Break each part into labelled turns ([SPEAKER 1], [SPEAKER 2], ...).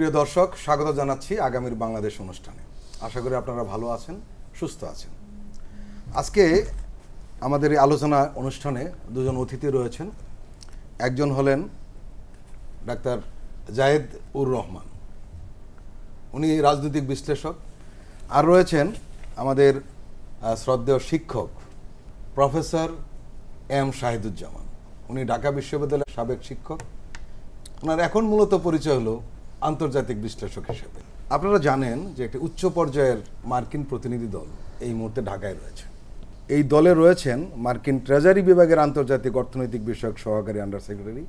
[SPEAKER 1] প্রিয় দর্শক, স্বাগত জানাচ্ছি আগামীর বাংলাদেশ অনুষ্ঠানে। আশা করি আপনারা ভালো আছেন, সুস্থ আছেন। আজকে আমাদের এই আলোচনা অনুষ্ঠানে দুজন অতিথি রয়েছেন। একজন হলেন ডাক্তার জায়েদ উর রহমান, উনি রাজনৈতিক বিশ্লেষক। আর রয়েছেন আমাদের শ্রদ্ধেয় শিক্ষক প্রফেসর এম শাহিদুজ্জামান, উনি ঢাকা বিশ্ববিদ্যালয়ের সাবেক শিক্ষক। ওনার এখন মূলত পরিচয় হলো আন্তর্জাতিক বিশ্লেষক হিসেবে। আপনারা জানেন যে একটি উচ্চ পর্যায়ের মার্কিন প্রতিনিধি দল এই মুহূর্তে ঢাকায় রয়েছে। এই দলে রয়েছেন মার্কিন ট্রেজারি বিভাগের আন্তর্জাতিক অর্থনৈতিক বিষয়ক সহকারী আন্ডার সেক্রেটারি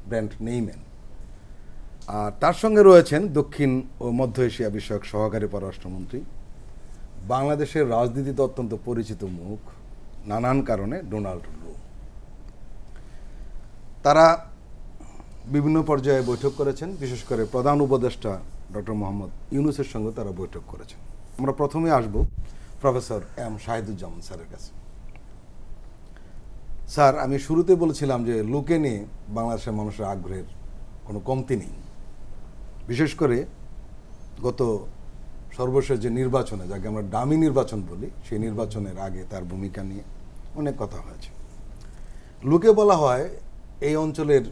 [SPEAKER 1] ব্র্যান্ট নেইম্যান। আর তার সঙ্গে রয়েছেন দক্ষিণ ও মধ্য এশিয়া বিষয়ক সহকারী পররাষ্ট্রমন্ত্রী, বাংলাদেশের রাজনীতিতে অত্যন্ত পরিচিত মুখ নানান কারণে ডোনাল্ড লু। তারা বিভিন্ন পর্যায়ে বৈঠক করেছেন, বিশেষ করে প্রধান উপদেষ্টা ডক্টর মোহাম্মদ ইউনূসের সঙ্গে তারা বৈঠক করেছেন। আমরা প্রথমে আসব প্রফেসর এম শাহিদুজ্জামান স্যারের কাছে। স্যার, আমি শুরুতে বলেছিলাম যে লুকে নিয়ে বাংলাদেশের মানুষের আগ্রহের কোনো কমতি নেই। বিশেষ করে গত সর্বশেষ যে নির্বাচনে, যাকে আমরা ডামি নির্বাচন বলি, সেই নির্বাচনের আগে তার ভূমিকা নিয়ে অনেক কথা হয়েছে। লুকে বলা হয় এই অঞ্চলের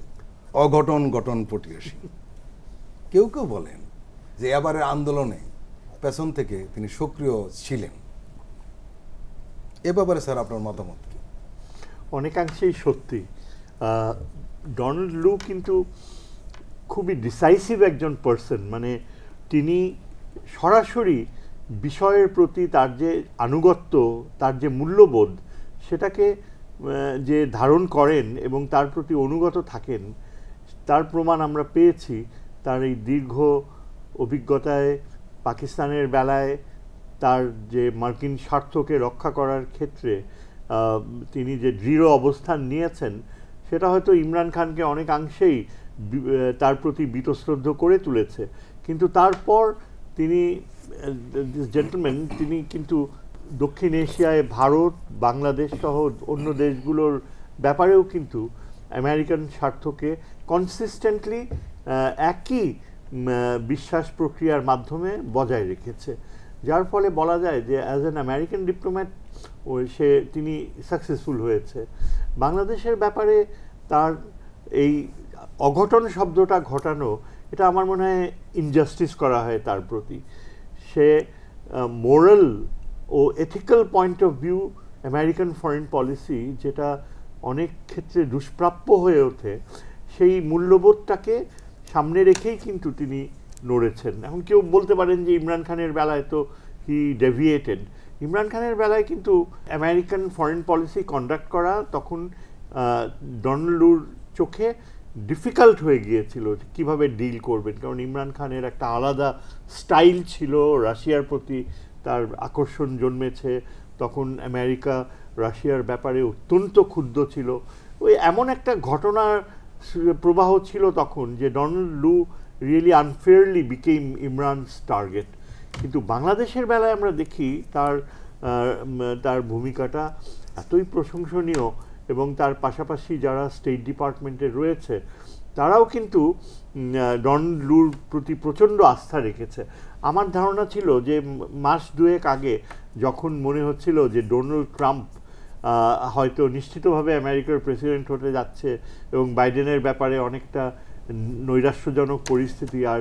[SPEAKER 1] অঘটন ঘটন পটিয়সী। কেউ কেউ বলেন যে এবারের আন্দোলনে পেছন থেকে তিনি সক্রিয় ছিলেন। এ ব্যাপারে স্যার আপনার মতামত কি?
[SPEAKER 2] অনেকাংশেই সত্যি। ডোনাল্ড লু কিন্তু খুবই ডিসাইসিভ একজন পার্সন। মানে তিনি সরাসরি বিষয়ের প্রতি তার যে আনুগত্য, তার যে মূল্যবোধ, সেটাকে যে ধারণ করেন এবং তার প্রতি অনুগত থাকেন, তার প্রমাণ আমরা পেয়েছি তার এই দীর্ঘ অভিজ্ঞতায়। পাকিস্তানের বেলায় তার যে মার্কিন স্বার্থকে রক্ষা করার ক্ষেত্রে তিনি যে দৃঢ় অবস্থান নিয়েছেন, সেটা হয়তো ইমরান খানকে অনেকাংশেই তার প্রতি বীতশ্রদ্ধ করে তুলেছে। কিন্তু তারপর তিনি জেন্টলম্যান, তিনি কিন্তু দক্ষিণ এশিয়ায় ভারত, বাংলাদেশ সহ অন্য দেশগুলোর ব্যাপারেও কিন্তু আমেরিকান স্বার্থকে কনসিস্টেন্টলি একই বিশ্বাস প্রক্রিয়ার মাধ্যমে বজায় রেখেছে। যার ফলে বলা যায় যে অ্যাজ অ্যান আমেরিকান ডিপ্লোম্যাট তিনি সাকসেসফুল হয়েছে। বাংলাদেশের ব্যাপারে তার এই অঘটন শব্দটা ঘটানো, এটা আমার মনে হয় ইনজাস্টিস করা হয় তার প্রতি। সে মোরাল ও ethical point of view American foreign policy, যেটা অনেক ক্ষেত্রে দুষ্প্রাপ্য হয়ে ওঠে, সেই মূল্যবোধটাকে সামনে রেখেই কিন্তু তিনি নড়েছেন। এখন কেউ বলতে পারেন যে ইমরান খানের বেলায় তো হি ডেভিয়েটেড। ইমরান খানের বেলায় কিন্তু আমেরিকান ফরেন পলিসি কন্ডাক্ট করা তখন ডোনাল্ড লুর চোখে ডিফিকাল্ট হয়ে গিয়েছিল কিভাবে ডিল করবেন। কারণ ইমরান খানের একটা আলাদা স্টাইল ছিল, রাশিয়ার প্রতি তার আকর্ষণ জন্মেছে। তখন আমেরিকা রাশিয়ার ব্যাপারে অত্যন্ত ক্ষুব্ধ ছিল। ওই এমন একটা ঘটনার প্রবাহ ছিল তখন যে Donald Lu really unfairly became Imran's target. কিন্তু বাংলাদেশের বেলায় আমরা দেখি তার ভূমিকাটা এতই প্রশংসনীয়, এবং তার পাশাপাশি যারা স্টেট ডিপার্টমেন্টে রয়েছে তারাও কিন্তু ডোনাল্ড লুর প্রতি প্রচণ্ড আস্থা রেখেছে। আমার ধারণা ছিল যে মাস দুয়েক আগে যখন মনে হচ্ছিল যে ডোনাল্ড ট্রাম্প হয়তো নিশ্চিতভাবে আমেরিকার প্রেসিডেন্ট হতে যাচ্ছে এবং বাইডেনের ব্যাপারে অনেকটা নৈরাশ্যজনক পরিস্থিতি, আর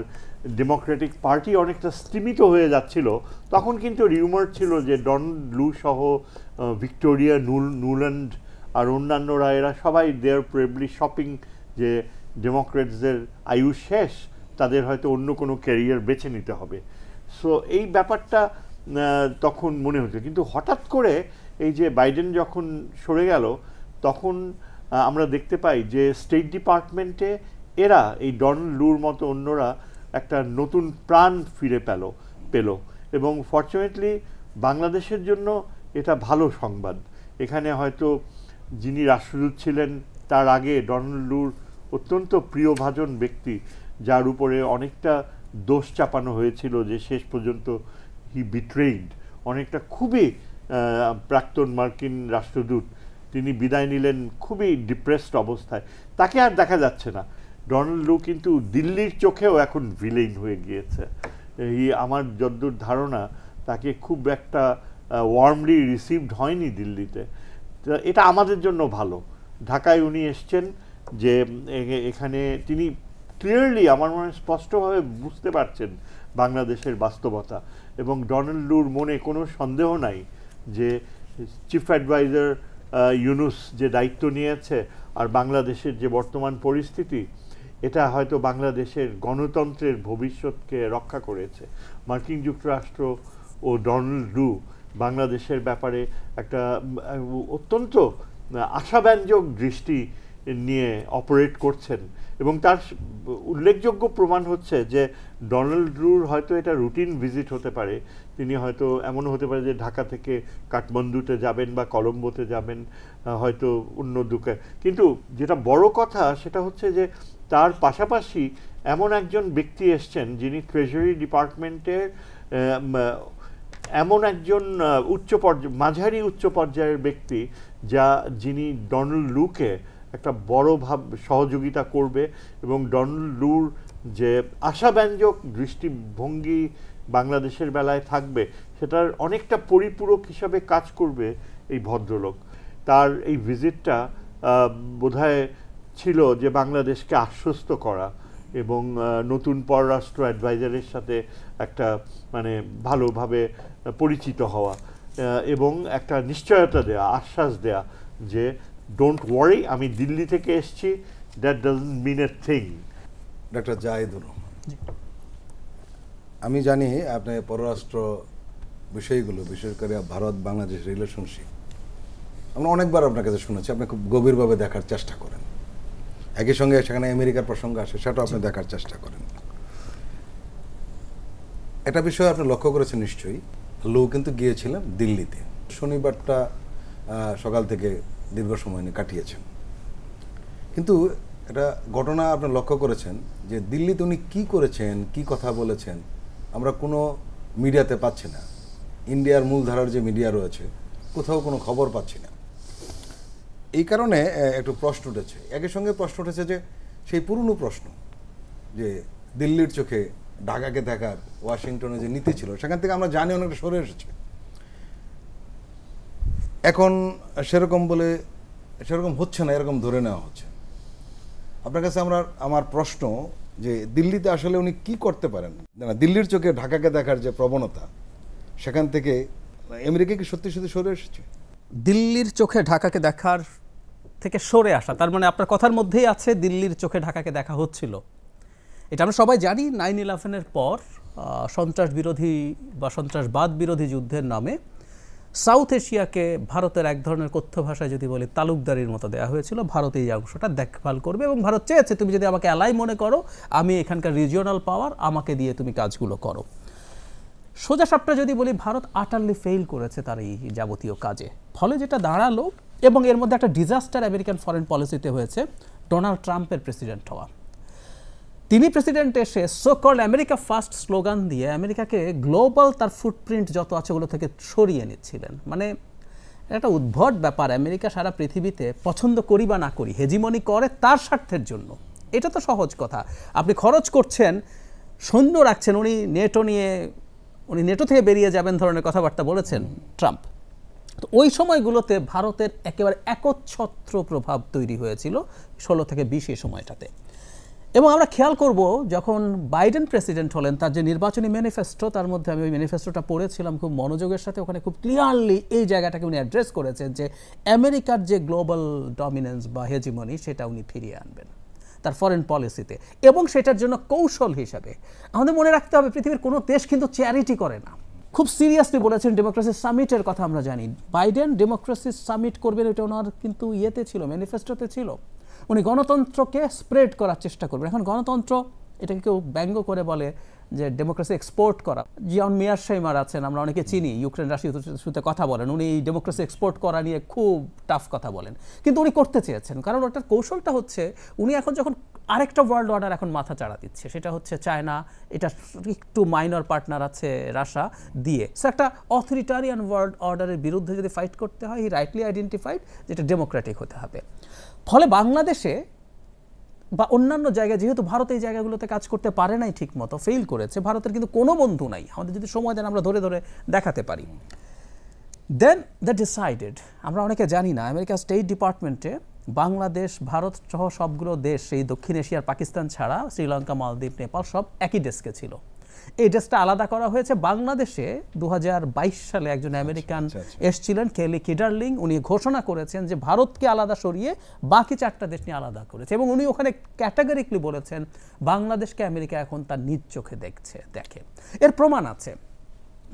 [SPEAKER 2] ডেমোক্রেটিক পার্টি অনেকটা স্তিমিত হয়ে যাচ্ছিল, তখন কিন্তু রিউমার ছিল যে ডোনাল্ড লু সহ ভিক্টোরিয়া নুল্যান্ড আর অন্যান্যরা, এরা সবাই দেয়ার প্রবলি শপিং যে ডেমোক্রেটসদের আয়ু শেষ, তাদের হয়তো অন্য কোনো ক্যারিয়ার বেছে নিতে হবে। সো এই ব্যাপারটা তখন মনে হচ্ছে। কিন্তু হঠাৎ করে এই যে বাইডেন যখন সরে গেল, তখন আমরা দেখতে পাই যে স্টেট ডিপার্টমেন্টে এরা এই ডোনাল্ড লুর মতো অন্যরা একটা নতুন প্রাণ ফিরে পেল। এবং ফর্চুনেটলি বাংলাদেশের জন্য এটা ভালো সংবাদ। এখানে হয়তো যিনি রাষ্ট্রদূত ছিলেন তার আগে ডোনাল্ড লুর অত্যন্ত প্রিয়ভাজন ব্যক্তি, যার উপরে অনেকটা দোষ চাপানো হয়েছিল যে শেষ পর্যন্ত হি বিট্রেইড, অনেকটা খুবই প্রাক্তন মার্কিন রাষ্ট্রদূত, তিনি বিদায় নিলেন খুবই ডিপ্রেসড অবস্থায়। তাকে আর দেখা যাচ্ছে না। ডোনাল্ড লু কিন্তু দিল্লির চোখেও এখন ভিলেন হয়ে গিয়েছে। এই আমার যদ্দূর ধারণা তাকে খুব একটা ওয়ার্মলি রিসিভড হয়নি দিল্লিতে। এটা আমাদের জন্য ভালো। ঢাকায় উনি এসছেন যে এখানে তিনি ক্লিয়ারলি আমার মনে হয় স্পষ্টভাবে বুঝতে পারছেন বাংলাদেশের বাস্তবতা, এবং ডোনাল্ড লুর মনে কোনো সন্দেহ নাই যে চিফ অ্যাডভাইজার ইউনুস যে দায়িত্ব নিয়েছে আর বাংলাদেশের যে বর্তমান পরিস্থিতি, এটা হয়তো বাংলাদেশের গণতন্ত্রের ভবিষ্যৎকে রক্ষা করেছে। মার্কিন যুক্তরাষ্ট্র ও ডোনাল্ড লু বাংলাদেশের ব্যাপারে একটা অত্যন্ত আশাব্যঞ্জক দৃষ্টি নিয়ে অপারেট করছেন, এবং তার উল্লেখযোগ্য প্রমাণ হচ্ছে যে ডোনাল্ড লুর হয়তো এটা রুটিন ভিজিট হতে পারে, তিনি হয়তো এমন হতে পারে যে ঢাকা থেকে কাঠমান্ডুতে যাবেন বা কলম্বোতে যাবেন, হয়তো অন্য দুকে, কিন্তু যেটা বড় কথা সেটা হচ্ছে যে তার পাশাপাশি এমন একজন ব্যক্তি এসছেন যিনি ট্রেজারি ডিপার্টমেন্টের এমন একজন মাঝারি উচ্চ পর্যায়ের ব্যক্তি যিনি ডোনাল্ড লুকে একটা বড় সহযোগিতা করবে, এবং ডোনাল্ড লুর যে আশাব্যঞ্জক দৃষ্টিভঙ্গি বাংলাদেশের বেলায় থাকবে সেটার অনেকটা পরিপূরক হিসাবে কাজ করবে এই ভদ্রলোক। তার এই ভিজিটটা বোধহয় ছিল যে বাংলাদেশকে আশ্বস্ত করা এবং নতুন পররাষ্ট্র অ্যাডভাইজারের সাথে একটা মানে ভালোভাবে পরিচিত হওয়া এবং একটা নিশ্চয়তা দেয়া, আশ্বাস দেয়া যে ডোন্ট ওয়ারি, আমি দিল্লি থেকে এসেছি, that doesn't mean a thing.
[SPEAKER 1] Doctor Zahidur Rahman, আমি জানি আপনি পররাষ্ট্র বিষয়গুলো, বিশেষ করে ভারত বাংলাদেশ রিলেশনশিপ, আমরা অনেকবার আপনার কাছে শুনেছি আপনি খুব গভীরভাবে দেখার চেষ্টা করেন। একই সঙ্গে সেখানে আমেরিকার প্রসঙ্গ আসে, সেটাও আপনি দেখার চেষ্টা করেন। একটা বিষয় আপনি লক্ষ্য করেছেন নিশ্চয়ই, লু কিন্তু গিয়েছিলেন দিল্লিতে, শনিবারটা সকাল থেকে দীর্ঘ সময় নিয়ে কাটিয়েছেন। কিন্তু এটা ঘটনা আপনি লক্ষ্য করেছেন যে দিল্লিতে উনি কী করেছেন, কি কথা বলেছেন, আমরা কোনো মিডিয়াতে পাচ্ছি না। ইন্ডিয়ার মূলধারার যে মিডিয়া রয়েছে কোথাও কোনো খবর পাচ্ছি না। এই কারণে একটু প্রশ্ন উঠেছে, একই সঙ্গে প্রশ্ন উঠেছে যে সেই পুরনো প্রশ্ন যে দিল্লির চোখে ঢাকাকে দেখার ওয়াশিংটনে যে নীতি ছিল সেখান থেকে আমরা জানি অনেকটা সরে এসেছে। এখন সেরকম হচ্ছে না, এরকম ধরে নেওয়া হচ্ছে। আপনার কাছে আমার প্রশ্ন যে দিল্লিতে আসলে উনি কি করতে পারেন, দিল্লির চোখে ঢাকাকে দেখার যে প্রবণতা, সেখান থেকে আমেরিকা কি সত্যি সত্যি সরে এসেছে?
[SPEAKER 3] দিল্লির চোখে ঢাকাকে দেখার থেকে সরে আসা, তার মানে আপনার কথার মধ্যেই আছে দিল্লির চোখে ঢাকাকে দেখা হচ্ছিল। এটা আমরা সবাই জানি 9/11-এর পর সন্ত্রাস বিরোধী বা সন্ত্রাসবাদ বিরোধী যুদ্ধের নামে সাউথ এশিয়াকে ভারতের এক ধরনের কথ্য ভাষায় যদি বলি তালুকদারির মতো দেওয়া হয়েছিল। ভারত এই অংশটা দেখভাল করবে এবং ভারত চেয়েছে তুমি যদি আমাকে অ্যালাই মনে করো, আমি এখানকার রিজিওনাল পাওয়ার, আমাকে দিয়ে তুমি কাজগুলো করো। সোজা সাপটা যদি বলি, ভারত আটারলি ফেইল করেছে তার এই যাবতীয় কাজে। ফলে যেটা দাঁড়ালো, এবং এর মধ্যে একটা ডিজাস্টার আমেরিকান ফরেন পলিসিতে হয়েছে ডোনাল্ড ট্রাম্পের প্রেসিডেন্ট হওয়া। তিনি প্রেসিডেন্ট এসে so called America first slogan দিয়ে আমেরিকাকে গ্লোবাল তার ফুটপ্রিন্ট যত আছে ওগুলো থেকে সরিয়ে নিচ্ছিলেন। মানে একটা উদ্ভট ব্যাপার, আমেরিকা সারা পৃথিবীতে পছন্দ করি বা না করি হেজিমনি করে তার স্বার্থের জন্য। এটা তো সহজ কথা। আপনি খরচ করছেন, সৈন্য রাখছেন, উনি নেটো থেকে বেরিয়ে যাবেন ধরনের কথাবার্তা বলেছেন ট্রাম্প। তো ওই সময়গুলোতে ভারতের একেবারে একচ্ছত্র প্রভাব তৈরি হয়েছিল 16 থেকে 20 এই সময়টাতে। এবং আমরা খেয়াল করব যখন বাইডেন প্রেসিডেন্ট হলেন, তার যে নির্বাচনী ম্যানিফেস্টো, তার মধ্যে আমি ওই ম্যানিফেস্টোটা পড়েছিলাম খুব মনোযোগের সাথে। ওখানে খুব ক্লিয়ারলি এই জায়গাটাকে উনি অ্যাড্রেস করেছেন যে আমেরিকার যে গ্লোবাল ডমিনেন্স বা হেজিমনি সেটা উনি ফিরিয়ে আনবেন তার ফরেন পলিসিতে, এবং সেটার জন্য কৌশল হিসাবে আমাদের মনে রাখতে হবে পৃথিবীর কোনো দেশ কিন্তু চ্যারিটি করে না। খুব সিরিয়াসলি বলেছেন ডেমোক্রেসি সামিটের কথা আমরা জানি। বাইডেন ডেমোক্রেসি সামিট করবেন, এটা ওনার কিন্তু ইয়েতে ছিল, ম্যানিফেস্টোতে ছিল। উনি গণতন্ত্রকে স্প্রেড করার চেষ্টা করবেন। এখন গণতন্ত্র এটাকে কেউ ব্যঙ্গ করে বলে যে ডেমোক্রেসি এক্সপোর্ট করা। জন মিয়ারশাইমার আছেন, আমরা অনেকে চিনি, ইউক্রেন রাশিয়া ইস্যুতে কথা বলেন। উনি এই ডেমোক্রেসি এক্সপোর্ট করা নিয়ে খুব টাফ কথা বলেন, কিন্তু উনি করতে চেয়েছেন। কারণ ওটার কৌশলটা হচ্ছে উনি এখন যখন আরেকটা ওয়ার্ল্ড অর্ডার এখন মাথা চাড়া দিচ্ছে, সেটা হচ্ছে চায়না, এটা একটু মাইনর পার্টনার আছে রাশিয়া দিয়ে। সো একটা অথরিটারিয়ান ওয়ার্ল্ড অর্ডারের বিরুদ্ধে যদি ফাইট করতে হয়, হি রাইটলি আইডেন্টিফাইড যেটা ডেমোক্রেটিক হতে হবে। ফলে বাংলাদেশে বা অন্যান্য জায়গায়, যেহেতু ভারত এই জায়গাগুলোতে কাজ করতে পারে নাই ঠিক মতো, ফেইল করেছে, ভারতের কিন্তু কোনো বন্ধু নাই, আমাদের যদি সময় দেন আমরা ধরে ধরে দেখাতে পারি। দেন দ্য ডিসাইডেড, আমরা অনেকে জানি না, আমেরিকা স্টেট ডিপার্টমেন্টে বাংলাদেশ, ভারত সহ সবগুলো দেশ, এই দক্ষিণ এশিয়ার পাকিস্তান ছাড়া শ্রীলঙ্কা, মালদ্বীপ, নেপাল সব একই ডেস্কে ছিল। এই ডেস্কটা আলাদা করা হয়েছে। বাংলাদেশে 2022 সালে একজন আমেরিকান এসছিলেন, কেলি কিডারলিং, উনি ঘোষণা করেছেন যে ভারতকে আলাদা সরিয়ে বাকি 4টা দেশ নিয়ে আলাদা করেছে, এবং উনি ওখানে ক্যাটাগরিক্যালি বলেছেন বাংলাদেশকে আমেরিকা এখন তার নিজ চোখে দেখে। এর প্রমাণ আছে।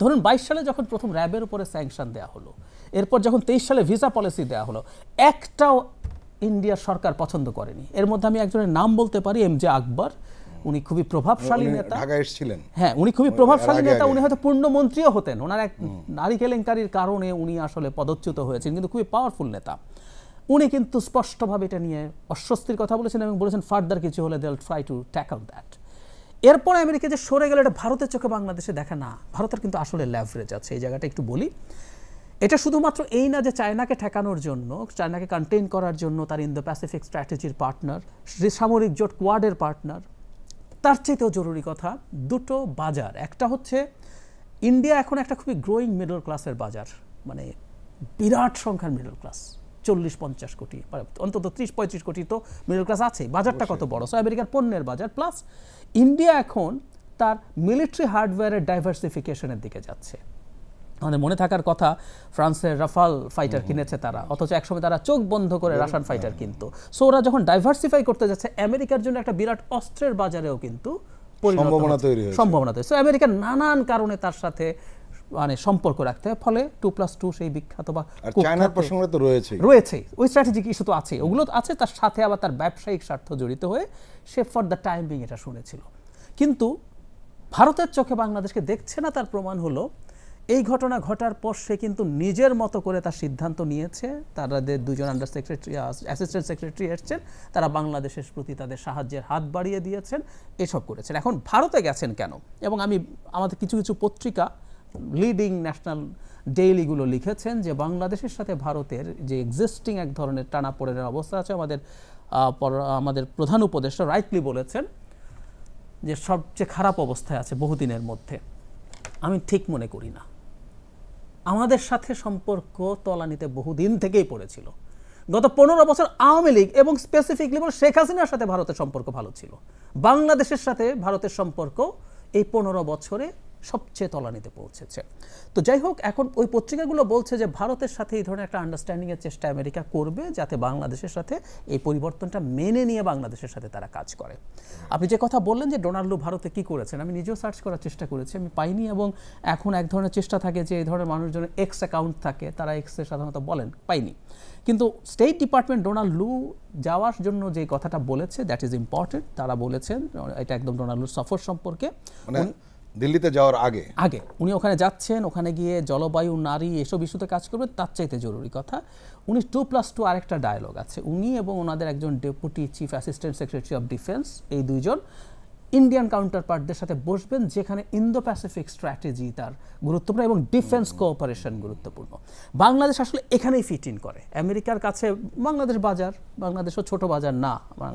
[SPEAKER 3] ধরুন 22 সালে যখন প্রথম র্যাবের উপরে স্যাংশন দেওয়া হলো, এরপর যখন 23 সালে ভিসা পলিসি দেওয়া হলো, একটাও ইন্ডিয়ার সরকার পছন্দ করেনি। এর মধ্যে আমি একজনের নাম বলতে পারি, এম জে আকবর। উনি খুবই প্রভাবশালী নেতা,
[SPEAKER 1] ঢাকায় এসেছিলেন।
[SPEAKER 3] হ্যাঁ, উনি খুবই প্রভাবশালী নেতা, উনি হয়তো পূর্ণমন্ত্রীও হতেন, ওনার এক নারী কেলেঙ্কারির কারণে উনি আসলে পদচ্যুত হয়েছেন, কিন্তু খুবই পাওয়ারফুল নেতা। উনি কিন্তু স্পষ্টভাবে এটা নিয়ে অস্বস্তির কথা বলেছেন এবং বলেছেন ফার্দার কিছু হলে they will try to tackle that. এরপর আমেরিকা যে সরে গেল, এটা ভারতের চোখে বাংলাদেশে দেখা না, ভারতের কিন্তু আসলে ল্যাভারেজ আছে। এই জায়গাটা একটু বলি, এটা শুধুমাত্র এই না যে চায়নাকে ঠেকানোর জন্য, চায়নাকে কন্টেইন করার জন্য তার ইন্দো প্যাসিফিক স্ট্র্যাটেজির পার্টনার, সামরিক জোট কোয়াডের পার্টনার, তার চাইতেও জরুরি কথা দুটো বাজার। একটা হচ্ছে ইন্ডিয়া এখন একটা খুবই গ্রোয়িং মিডল ক্লাসের বাজার, মানে বিরাট সংখ্যার মিডল ক্লাস, 40-50 কোটি, অন্তত 30-35 কোটি তো মিডল ক্লাস আছে। বাজারটা কত বড়! সো আমেরিকার পণ্যের বাজার। প্লাস ইন্ডিয়া এখন তার মিলিটারি হার্ডওয়্যারের ডাইভার্সিফিকেশনের দিকে যাচ্ছে। আমাদের মনে থাকার কথা, ফ্রান্সের রাফাল ফাইটার কিনেছে তারা, অথচ একসময় তারা চোখ বন্ধ করে রাশিয়ান ফাইটার কিনতো। সো ওরা যখন ডাইভার্সিফাই করতে যাচ্ছে, আমেরিকার জন্য একটা বিরাট অস্ত্রের বাজারেও কিন্তু
[SPEAKER 1] সম্ভাবনা তৈরি।
[SPEAKER 3] সো আমেরিকার নানান কারণে তার সাথে মানে সম্পর্ক রাখতে হয়, ফলে 2+2 সেই বিখ্যাত বা
[SPEAKER 1] চায়নার প্রসঙ্গ তো রয়েছে,
[SPEAKER 3] ওই স্ট্র্যাটেজিক ইস্যু তো আছে, ওগুলো আছে, তার সাথে আবার তার ব্যবসায়িক স্বার্থ জড়িত হয়ে সে ফর দ্য টাইম বিং এটা শুনেছিল। কিন্তু ভারতের চোখে বাংলাদেশকে দেখছে না, তার প্রমাণ হলো এই ঘটনা ঘটার পর সে কিন্তু নিজের মতো করে তার সিদ্ধান্ত নিয়েছে। তাদের 2জন আন্ডার সেক্রেটারি, অ্যাসিস্ট্যান্ট সেক্রেটারি এসছেন, তারা বাংলাদেশের প্রতি তাদের সাহায্যের হাত বাড়িয়ে দিয়েছেন, এসব করেছেন। এখন ভারতে গেছেন কেন? এবং আমাদের কিছু কিছু পত্রিকা, লিডিং ন্যাশনাল ডেইলিগুলো লিখেছেন যে বাংলাদেশের সাথে ভারতের যে এক্সিস্টিং এক ধরনের টানাপোড়েনের অবস্থা আছে। আমাদের প্রধান উপদেষ্টা রাইটলি বলেছেন যে সবচেয়ে খারাপ অবস্থায় আছে বহুদিনের মধ্যে। আমি ঠিক মনে করি না। আমাদের সাথে সম্পর্ক তলানিতে বহুদিন থেকেই পড়েছিল। গত 15 বছর আওয়ামী লীগ এবং স্পেসিফিকলি বলে শেখ হাসিনার সাথে ভারতের সম্পর্ক ভালো ছিল। বাংলাদেশের সাথে ভারতের সম্পর্ক এই 15 বছরে সবচেয়ে তলানিতে পৌঁছেছে। তো যাই হোক, এখন ওই পত্রিকাগুলো বলছে যে ভারতের সাথে এই ধরনের একটা আন্ডারস্ট্যান্ডিংয়ের চেষ্টা আমেরিকা করবে, যাতে বাংলাদেশের সাথে এই পরিবর্তনটা মেনে নিয়ে বাংলাদেশের সাথে তারা কাজ করে। আপনি যে কথা বললেন যে ডোনাল্ড ভারতে কি করেছেন, আমি নিজেও সার্চ করার চেষ্টা করেছি, আমি পাইনি। এবং এখন এক ধরনের চেষ্টা থাকে যে এই ধরনের মানুষজনের এক্স অ্যাকাউন্ট থাকে, তারা এক্সে সাধারণত বলেন, পাইনি। কিন্তু স্টেট ডিপার্টমেন্ট ডোনাল্ড লু যাওয়ার জন্য যে কথাটা বলেছে, দ্যাট ইজ ইম্পর্টেন্ট। তারা বলেছেন এটা একদম ডোনাল্ড লুর সফর সম্পর্কে,
[SPEAKER 1] দিল্লিতে যাওয়ার আগে
[SPEAKER 3] উনি ওখানে যাচ্ছেন, ওখানে গিয়ে জলবায়ু, নারী, এসব ইস্যুতে কাজ করবেন। তার চাইতে জরুরি কথা, উনি 2+2 আরেকটা ডায়ালগ আছে, উনি এবং ওনাদের একজন deputy chief assistant secretary of defence, এই 2জন ইন্ডিয়ান কাউন্টারপার্টদের সাথে বসবেন, যেখানে ইন্দো প্যাসিফিক স্ট্র্যাটেজি তার গুরুত্বপূর্ণ এবং ডিফেন্স কোঅপারেশন গুরুত্বপূর্ণ। বাংলাদেশ আসলে এখানেই ফিট ইন করে। আমেরিকার কাছে বাংলাদেশ বাজার, বাংলাদেশও ছোট বাজার না,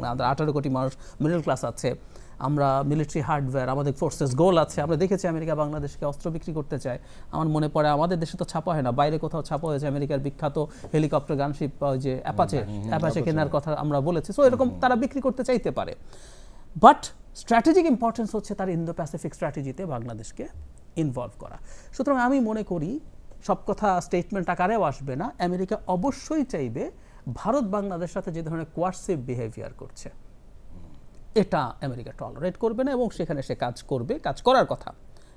[SPEAKER 3] আমাদের 18 কোটি মানুষ মিডল ক্লাস আছে, আমরা মিলিটারি হার্ডওয়্যার, আমাদের ফোর্সেস গোল আছে। আমরা দেখেছি আমেরিকা বাংলাদেশকে অস্ত্র বিক্রি করতে চায়। আমার মনে পড়ে আমাদের দেশে তো ছাপা হয় না, বাইরে কোথাও ছাপা হয়েছে আমেরিকার বিখ্যাত হেলিকপ্টার গানশিপ যে অ্যাপাচে কেনার কথা আমরা বলেছি। সো এরকম তারা বিক্রি করতে চাইতে পারে, বাট স্ট্র্যাটেজিক ইম্পর্টেন্স হচ্ছে তার ইন্দো প্যাসিফিক স্ট্র্যাটেজিতে বাংলাদেশকে ইনভলভ করা। সুতরাং আমি মনে করি সব কথা স্টেটমেন্ট আকারেও আসবে না, আমেরিকা অবশ্যই চাইবে ভারত বাংলাদেশের সাথে যে ধরনের কোয়ার্সিভ বিহেভিয়ার করছে এটা আমেরিকা টলারেট করবে না, এবং সেখানে সে কাজ করবে, কাজ করার কথা,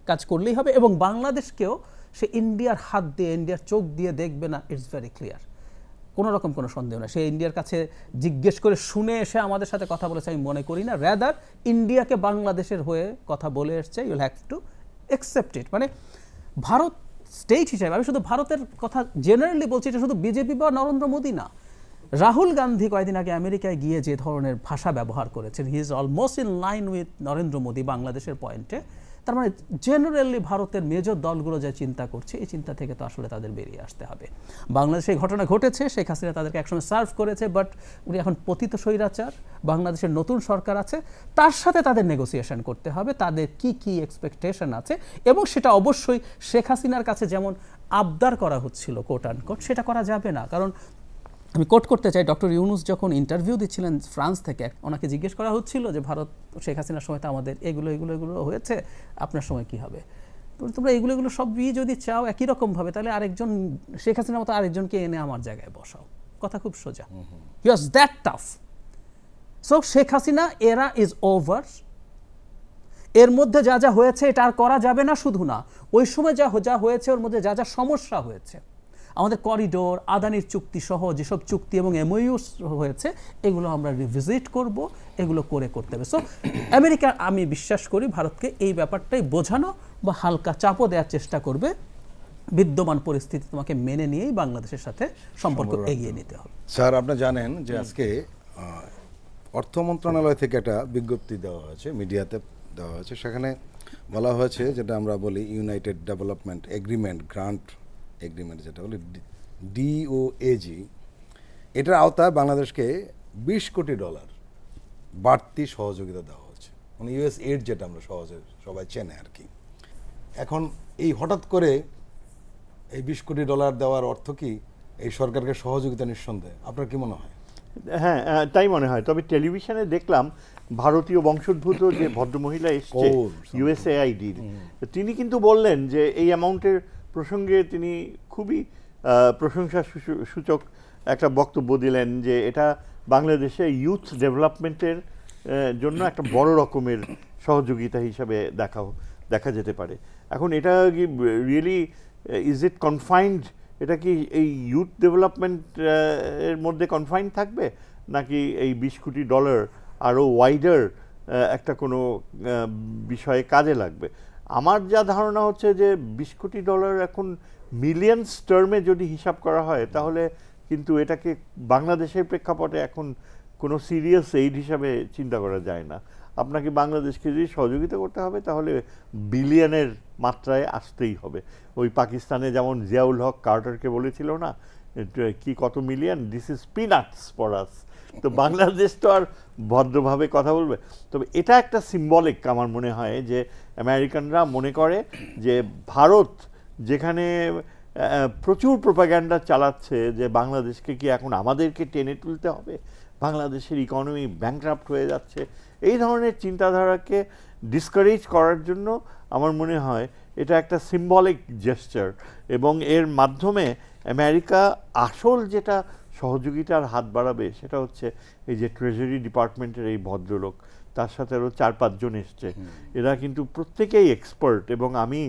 [SPEAKER 3] কাজ করলেই হবে। এবং বাংলাদেশকেও সে ইন্ডিয়ার হাত দিয়ে, ইন্ডিয়ার চোখ দিয়ে দেখবে না, ইটস ভেরি ক্লিয়ার, কোনো রকম কোনো সন্দেহ না। সে ইন্ডিয়ার কাছে জিজ্ঞেস করে শুনে এসে আমাদের সাথে কথা বলেছে আমি মনে করি না, র্যাদার ইন্ডিয়াকে বাংলাদেশের হয়ে কথা বলে এসছে, you'll have to accept it. মানে ভারত স্টেট হিসেবে, আমি শুধু ভারতের কথা জেনারেলি বলছি, এটা শুধু বিজেপি বা নরেন্দ্র মোদী না, রাহুল গান্ধী কয়েকদিন আগে আমেরিকায় গিয়ে যে ধরনের ভাষা ব্যবহার করেছেন, he is almost in line with Narendra Modi বাংলাদেশের পয়েন্টে, তার মানে জেনারেলি ভারতের মেজর দলগুলো যে চিন্তা করছে এই চিন্তা থেকে তো আসলে তাদের বেরিয়ে আসতে হবে। বাংলাদেশে এই ঘটনা ঘটেছে, শেখ হাসিনা তাদেরকে একসময় সার্ভ করেছে, বাট উনি এখন পতিত স্বৈরাচার, বাংলাদেশের নতুন সরকার আছে, তার সাথে তাদের নেগোসিয়েশন করতে হবে, তাদের কি কি এক্সপেকটেশন আছে, এবং সেটা অবশ্যই শেখ হাসিনার কাছে যেমন আবদার করা হচ্ছিল কোট অ্যান্ড কোট, সেটা করা যাবে না। কারণ আমি কোট করতে চাই, ডক্টর ইউনুস যখন ইন্টারভিউ দিচ্ছিলেন ফ্রান্স থেকে, ওনাকে জিজ্ঞেস করা হচ্ছিল যে ভারত শেখ হাসিনার সময় তো আমাদের এগুলো এগুলো এগুলো হয়েছে, আপনার সময় কি হবে? তো তোমরা এগুলো এগুলো সবই যদি চাও একই রকমভাবে, তাহলে আরেকজন শেখ হাসিনার মতো আরেকজনকে এনে আমার জায়গায় বসাও। কথা খুব সোজা। He was that tough. So Sheikh Hasina era is over. এর মধ্যে যা যা হয়েছে এটা আর করা যাবে না। শুধু না, ওই সময় যা যা হয়েছে ওর মধ্যে যা যা সমস্যা হয়েছে, আমাদের করিডোর, আদানির চুক্তি সহ যেসব চুক্তি এবং এমওইউ হয়েছে, এগুলো আমরা রিভিজিট করব, এগুলো করতে হবে। সো আমেরিকা, আমি বিশ্বাস করি ভারতকে এই ব্যাপারটাই বোঝানো বা হালকা চাপও দেওয়ার চেষ্টা করবে। বিদ্যমান পরিস্থিতি তোমাকে মেনে নিয়েই বাংলাদেশের সাথে সম্পর্ক এগিয়ে নিতে হবে।
[SPEAKER 1] স্যার, আপনি জানেন যে আজকে অর্থ মন্ত্রণালয় থেকে একটা বিজ্ঞপ্তি দেওয়া হয়েছে, মিডিয়াতে দেওয়া হয়েছে। সেখানে বলা হয়েছে, যেটা আমরা বলি United development agreement, grant agreement যেটা বলি ডিওএজি, এটার আওতায় বাংলাদেশকে $20 কোটি বাড়তি সহযোগিতা দেওয়া হচ্ছে, মানে ইউএস এইড যেটা আমরা সহজে সবাই চেনে আর কি। এখন এই হঠাৎ করে এই $20 কোটি দেওয়ার অর্থ কি এই সরকারকে সহযোগিতা নিঃসন্দেহে? আপনার কি মনে হয়?
[SPEAKER 2] হ্যাঁ, তাই মনে হয়। তবে টেলিভিশনে দেখলাম ভারতীয় বংশোদ্ভূত যে ভদ্রমহিলা এসছে ইউএসএআইডির, তিনি কিন্তু বললেন যে এই অ্যামাউন্টের প্রসঙ্গে তিনি খুবই প্রশংসা সূচক একটা বক্তব্য দিলেন, যে এটা বাংলাদেশে ইউথ ডেভেলপমেন্টের জন্য একটা বড় রকমের সহযোগিতা হিসাবে দেখা যেতে পারে। এখন এটা কি রিয়েলি ইজ ইট কনফাইন্ড, এটা কি এই ইউথ ডেভেলপমেন্ট এর মধ্যে কনফাইন্ড থাকবে, নাকি এই $20 কোটি আরও ওয়াইডার একটা কোনো বিষয়ে কাজে লাগবে? আমার যা ধারণা হচ্ছে যে $20 কোটি এখন মিলিয়নস টার্মে যদি হিসাব করা হয়, তাহলে কিন্তু এটাকে বাংলাদেশের প্রেক্ষাপটে এখন কোনো সিরিয়াস এইড হিসাবে চিন্তা করা যায় না। আপনাকে বাংলাদেশকে যদি সহযোগিতা করতে হবে, তাহলে বিলিয়নের মাত্রায় আসতেই হবে। ওই পাকিস্তানে যেমন জিয়াউল হক কার্টারকে বলেছিল না, কি কত million, this is peanuts for us. তো বাংলাদেশ তো আর ভদ্রভাবে কথা বলবে। তবে এটা একটা সিম্বলিক আমার মনে হয়, যে আমেরিকানরা মনে করে যে ভারত যেখানে প্রচুর প্রোপাগ্যান্ডা চালাচ্ছে যে বাংলাদেশকে কি এখন আমাদেরকে টেনে তুলতে হবে, বাংলাদেশের ইকোনমি ব্যাংক্রাফ্ট হয়ে যাচ্ছে, এই ধরনের চিন্তাধারাকে ডিসকারেজ করার জন্য আমার মনে হয় এটা একটা সিম্বলিক জেস্চার। এবং এর মাধ্যমে আমেরিকা আসল যেটা সহযোগিতার হাত বাড়াবে সেটা হচ্ছে এই যে ট্রেজারি ডিপার্টমেন্টের এই ভদ্রলোক, তার সাথে আরও 4-5 জন এসছে, এরা কিন্তু প্রত্যেকেই এক্সপার্ট। এবং আমি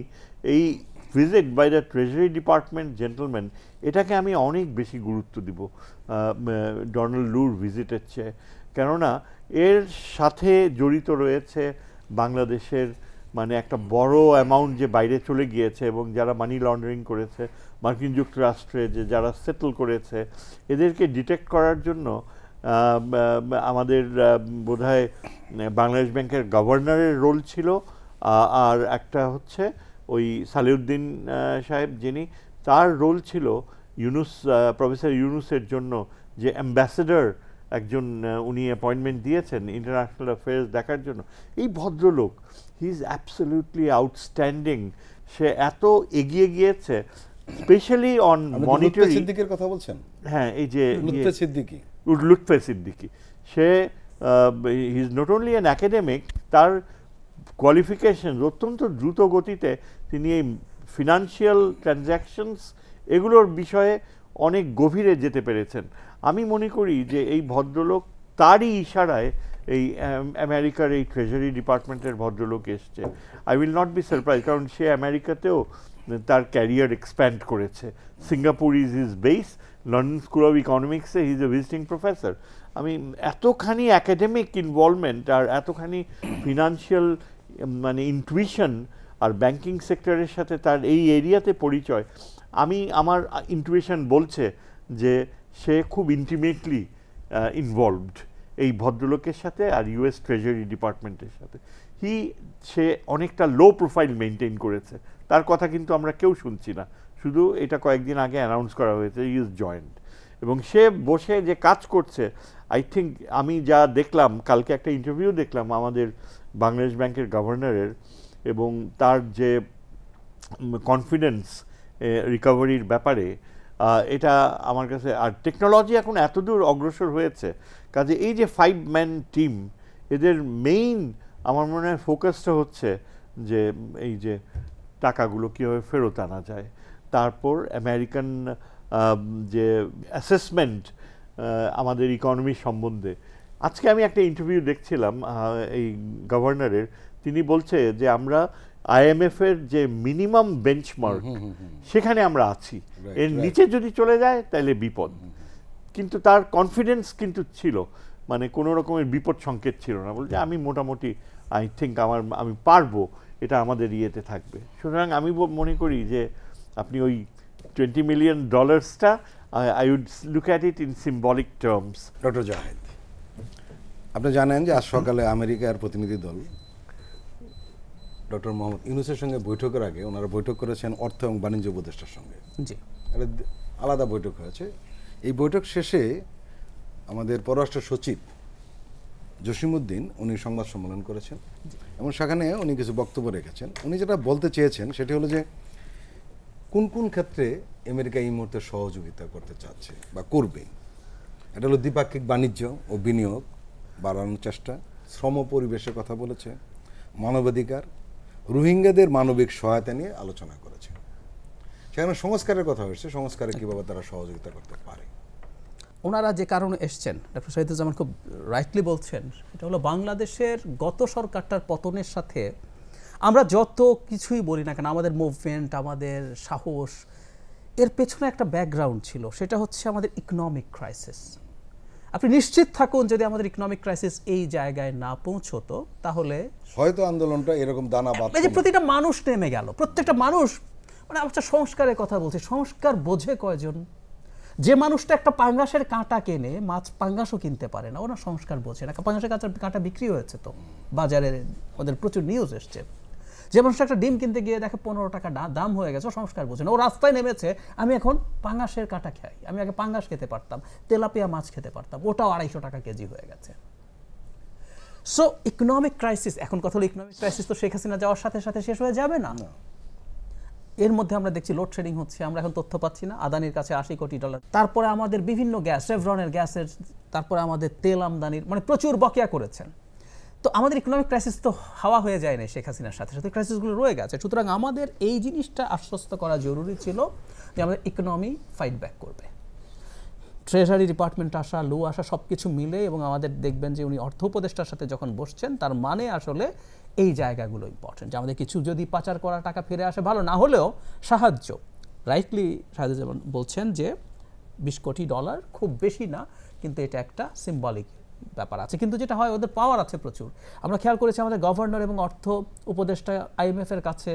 [SPEAKER 2] এই visit by the treasury department gentleman, এটাকে আমি অনেক বেশি গুরুত্ব দিব ডোনাল্ড লুর ভিজিটের চেয়ে। কেননা এর সাথে জড়িত রয়েছে বাংলাদেশের মানে একটা বড় অ্যামাউন্ট যে বাইরে চলে গিয়েছে, এবং যারা মানি লন্ডারিং করেছে মার্কিন যুক্তরাষ্ট্রে, যে যারা সেটেল করেছে, এদেরকে ডিটেক্ট করার জন্য আমাদের বোধহয় বাংলাদেশ ব্যাংকের গভর্নরের রোল ছিল, আর একটা হচ্ছে ওই সালেউদ্দিন সাহেব, যিনি তার রোল ছিল ইউনুস, প্রফেসর ইউনুসের জন্য যে অ্যাম্বাসেডর একজন উনি অ্যাপয়েন্টমেন্ট দিয়েছেন ইন্টারন্যাশনাল অ্যাফেয়ার্স দেখার জন্য। এই ভদ্রলোক, হি ইজ অ্যাবসলিউটলি আউটস্ট্যান্ডিং। সে এত এগিয়ে গিয়েছে, স্পেশালি অন মনিটরিং।
[SPEAKER 1] সিদ্দিকের কথা বলছেন?
[SPEAKER 2] হ্যাঁ, এই যে
[SPEAKER 1] লুৎফে
[SPEAKER 2] সিদ্দিকী, সে he is not only an academic, তার কোয়ালিফিকেশন অত্যন্ত দ্রুত গতিতে তিনি এই ফিনান্সিয়াল ট্রানজ্যাকশনস এগুলোর বিষয়ে অনেক গভীরে যেতে পেরেছেন। আমি মনে করি যে এই ভদ্রলোক, তারই ইশারায় এই আমেরিকার এই ট্রেজারি ডিপার্টমেন্টের ভদ্রলোক এসছে। I will not be surprise, কারণ সে আমেরিকাতেও তার ক্যারিয়ার এক্সপ্যান্ড করেছে। Singapore is his base, London school of ইকোনমিক্সে he is a visiting professor. আমি এতখানি অ্যাকাডেমিক ইনভলভমেন্ট আর এতখানি ফিনান্সিয়াল মানে ইনটুইশন আর ব্যাংকিং সেক্টরের সাথে তার এই এরিয়াতে পরিচয়, আমার ইনটুইশন বলছে যে সে খুব ইন্টিমেটলি ইনভলভড এই ভদ্রলোকের সাথে আর ইউএস ট্রেজারি ডিপার্টমেন্টের সাথে। সে অনেকটা লো প্রোফাইল মেনটেন করেছে, তার কথা কিন্তু আমরা কেউ শুনছি না, শুধু এটা কয়েকদিন আগে অ্যানাউন্স করা হয়েছে হি ইজ জয়েন্ট, এবং সে বসে যে কাজ করছে আই থিঙ্ক, আমি যা দেখলাম কালকে একটা ইন্টারভিউ দেখলাম আমাদের বাংলাদেশ ব্যাংকের গভর্নরের, এবং তার যে কনফিডেন্স রিকভারির ব্যাপারে, এটা আমার কাছে, আর টেকনোলজি এখন এতদূর অগ্রসর হয়েছে, কাজে এই যে 5-man টিম, এদের মেইন আমার মনে হয় ফোকাসটা হচ্ছে যে এই যে টাকাগুলো কীভাবে ফেরত আনা যায়, তারপর আমেরিকান যে অ্যাসেসমেন্ট আমাদের ইকোনমি সম্বন্ধে। আজকে আমি একটা ইন্টারভিউ দেখছিলাম এই গভর্নরের, তিনি বলছে যে আমরা IMF-এর যে মিনিমাম বেঞ্চমার্ক সেখানে আমরা আছি, এর নিচে যদি চলে যায় তাহলে বিপদ, কিন্তু তার কনফিডেন্স কিন্তু ছিল, মানে কোনো রকমের বিপদ সংকেত ছিল না, বলছে আমি মোটামুটি আই থিঙ্ক আমি পারবো, এটা আমাদের ইয়েতে থাকবে। সুতরাং আমি মনে করি যে আপনি ওই $20 million I would look at it in symbolic terms.
[SPEAKER 1] Doctor Zahed, আপনি জানেন যে আজ সকালে আমেরিকার প্রতিনিধি দল ডক্টর মোহাম্মদ ইউনূসের সঙ্গে বৈঠকের আগে ওনারা বৈঠক করেছেন অর্থ এবং বাণিজ্য উপদেষ্টার সঙ্গে।
[SPEAKER 3] জি,
[SPEAKER 1] একটা আলাদা বৈঠক হয়েছে। এই বৈঠক শেষে আমাদের পররাষ্ট্র সচিব জসিমউদ্দিন উনি সংবাদ সম্মেলন করেছেন এবং সেখানে উনি কিছু বক্তব্য রেখেছেন। উনি যেটা বলতে চেয়েছেন সেটি হলো যে কোন কোন ক্ষেত্রে আমেরিকা এই মুহূর্তে সহযোগিতা করতে চাচ্ছে বা করবে। এটা হলো দ্বিপাক্ষিক বাণিজ্য ও বিনিয়োগ বাড়ানোর চেষ্টা, শ্রম পরিবেশের কথা বলেছে, মানবাধিকার, রোহিঙ্গাদের মানবিক সহায়তা নিয়ে আলোচনা করেছে। সেখানে সংস্কারের কথা হয়েছে, সংস্কারে কীভাবে তারা সহযোগিতা করতে পারে।
[SPEAKER 3] ওনারা যে কারণে এসছেন, ডক্টর শহীদুজ্জামান খুব রাইটলি বলছেন, সেটা হলো বাংলাদেশের গত সরকারটার পতনের সাথে আমরা যত কিছুই বলি না কেন, আমাদের মুভমেন্ট, আমাদের সাহস, এর পেছনে একটা ব্যাকগ্রাউন্ড ছিল, সেটা হচ্ছে আমাদের ইকোনমিক ক্রাইসিস। আপনি নিশ্চিত থাকুন যদি আমাদের ইকোনমিক ক্রাইসিস এই জায়গায় না পৌঁছতো তাহলে
[SPEAKER 1] হয়তো আন্দোলনটা এরকম দানা বাঁধত।
[SPEAKER 3] এই যে প্রতিটা মানুষ নেমে গেল, প্রত্যেকটা মানুষ, মানে আমরা সংস্কারের কথা বলছি, সংস্কার বোঝে কয়জন? যে মানুষটা একটা পাঙ্গাসের কাঁটা কেনে, মাছ পাঙ্গাসও কিনতে পারে না, ওরা সংস্কার বোঝে না। পাঙ্গাসের কাঁটা বিক্রি হয়েছে তো বাজারে, ওদের প্রচুর নিউজ এসছে। যে মানুষটা একটা ডিম কিনতে গিয়ে দেখে 15 টাকা দাম হয়ে গেছে, ও সংস্কার বোঝে না। ও রাস্তায় নেমেছে, আমি এখন পাঙ্গাসের কাঁটা খাই, আমি আগে পাঙ্গাস খেতে পারতাম, তেলাপিয়া মাছ খেতে পারতাম, ওটাও 250 টাকা কেজি হয়ে গেছে। সো ইকোনমিক ক্রাইসিস, এখন কথা হলো ইকোনমিক ক্রাইসিস তো শেখ হাসিনা যাওয়ার সাথে সাথে শেষ হয়ে যাবে না। এর মধ্যে আমরা দেখছি লোডশেডিং হচ্ছে, আমরা এখন তথ্য পাচ্ছি না, আদানির কাছে $80 কোটি, তারপরে আমাদের বিভিন্ন গ্যাস, শেভরনের গ্যাসের, তারপরে আমাদের তেল আমদানির, মানে প্রচুর বকেয়া করেছেন। তো আমাদের ইকোনমিক ক্রাইসিস তো হাওয়া হয়ে যায় না শেখ হাসিনার সাথে সাথে, ক্রাইসিসগুলো রয়ে গেছে। সুতরাং আমাদের এই জিনিসটা আশ্বস্ত করা জরুরি ছিল যে আমাদের ইকোনমি ফাইট ব্যাক করবে। ট্রেজারি ডিপার্টমেন্ট আসা, লো আসা, সব কিছু মিলে, এবং আমাদের দেখবেন যে উনি অর্থ উপদেষ্টার সাথে যখন বসছেন, তার মানে আসলে এই জায়গাগুলো ইম্পর্টেন্ট, যে আমাদের কিছু যদি পাচার করা টাকা ফিরে আসে ভালো, না হলেও সাহায্য। রাইটলি শাহেদ যেমন বলছেন যে $20 কোটি খুব বেশি না, কিন্তু এটা একটা সিম্বলিক ব্যাপার আছে, কিন্তু যেটা হয় ওদের পাওয়ার আছে প্রচুর। আমরা খেয়াল করেছি আমাদের গভর্নর এবং অর্থ উপদেষ্টা IMF-এর কাছে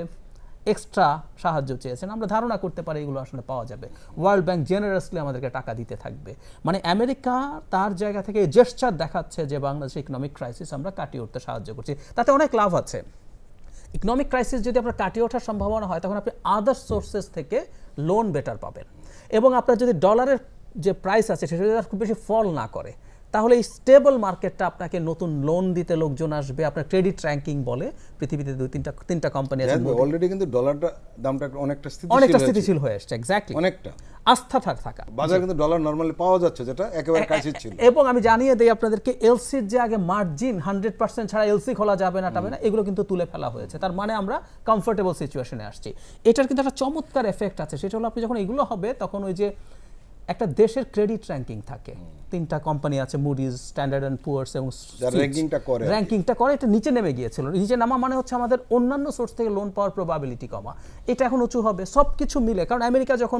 [SPEAKER 3] এক্সট্রা সাহায্য চেয়েছেন। আমরা ধারণা করতে পারি এগুলো আসলে পাওয়া যাবে। ওয়ার্ল্ড ব্যাংক জেনারেসলি আমাদেরকে টাকা দিতে থাকবে। মানে আমেরিকা তার জায়গা থেকে জেস্চার দেখাচ্ছে যে বাংলাদেশের ইকোনমিক ক্রাইসিস আমরা কাটিয়ে উঠতে সাহায্য করছি, তাতে অনেক লাভ আছে। ইকোনমিক ক্রাইসিস যদি আপনার কাটিয়ে ওঠার সম্ভাবনা হয়, তখন আপনি আদার সোর্সেস থেকে লোন বেটার পাবেন, এবং আপনার যদি ডলারের যে প্রাইস আছে সেটা যদি খুব বেশি ফল না করে, তাহলে এই স্টেবল মার্কেটটা আপনাকে নতুন লোন দিতে লোকজন আসবে। আপনার ক্রেডিট র্যাঙ্কিং বলে পৃথিবীতে তিনটা কোম্পানি আছে,
[SPEAKER 1] অলরেডি কিন্তু ডলারটা দামটা অনেকটা
[SPEAKER 3] স্থিতিশীল হয়ে আসছে। এক্স্যাক্টলি,
[SPEAKER 1] অনেকটা
[SPEAKER 3] আস্থা থাকা
[SPEAKER 1] বাজার কিন্তু ডলার নরমালি পাওয়া যাচ্ছে, যেটা একেবারে ক্রাইসিস ছিল।
[SPEAKER 3] এবং আমি জানিয়ে দেই আপনাদেরকে, এলসির যে আগে মার্জিন 100% ছাড়া এলসি খোলা যাবে না এগুলো কিন্তু তুলে ফেলা হয়েছে। তার মানে আমরা কমফোর্টেবল সিচুয়েশনে আসছি। এটার কিন্তু একটা চমৎকার এফেক্ট আছে, সেটা হলো আপনি যখন এগুলো হবে, তখন ওই যে একটা দেশের ক্রেডিট র্যাঙ্কিং থাকে, 3টা কোম্পানি আছে, মুডিজ, স্ট্যান্ডার্ড অ্যান্ড পুয়ার্স এবং র্যাঙ্কিংটা করে, এটা নিচে নেমে গিয়েছিল। নিচে নামা মানে হচ্ছে আমাদের অন্যান্য সোর্স থেকে লোন পাওয়ার প্রবাবিলিটি কমা, এটা এখন উঁচু হবে। সব কিছু মিলে, কারণ আমেরিকা যখন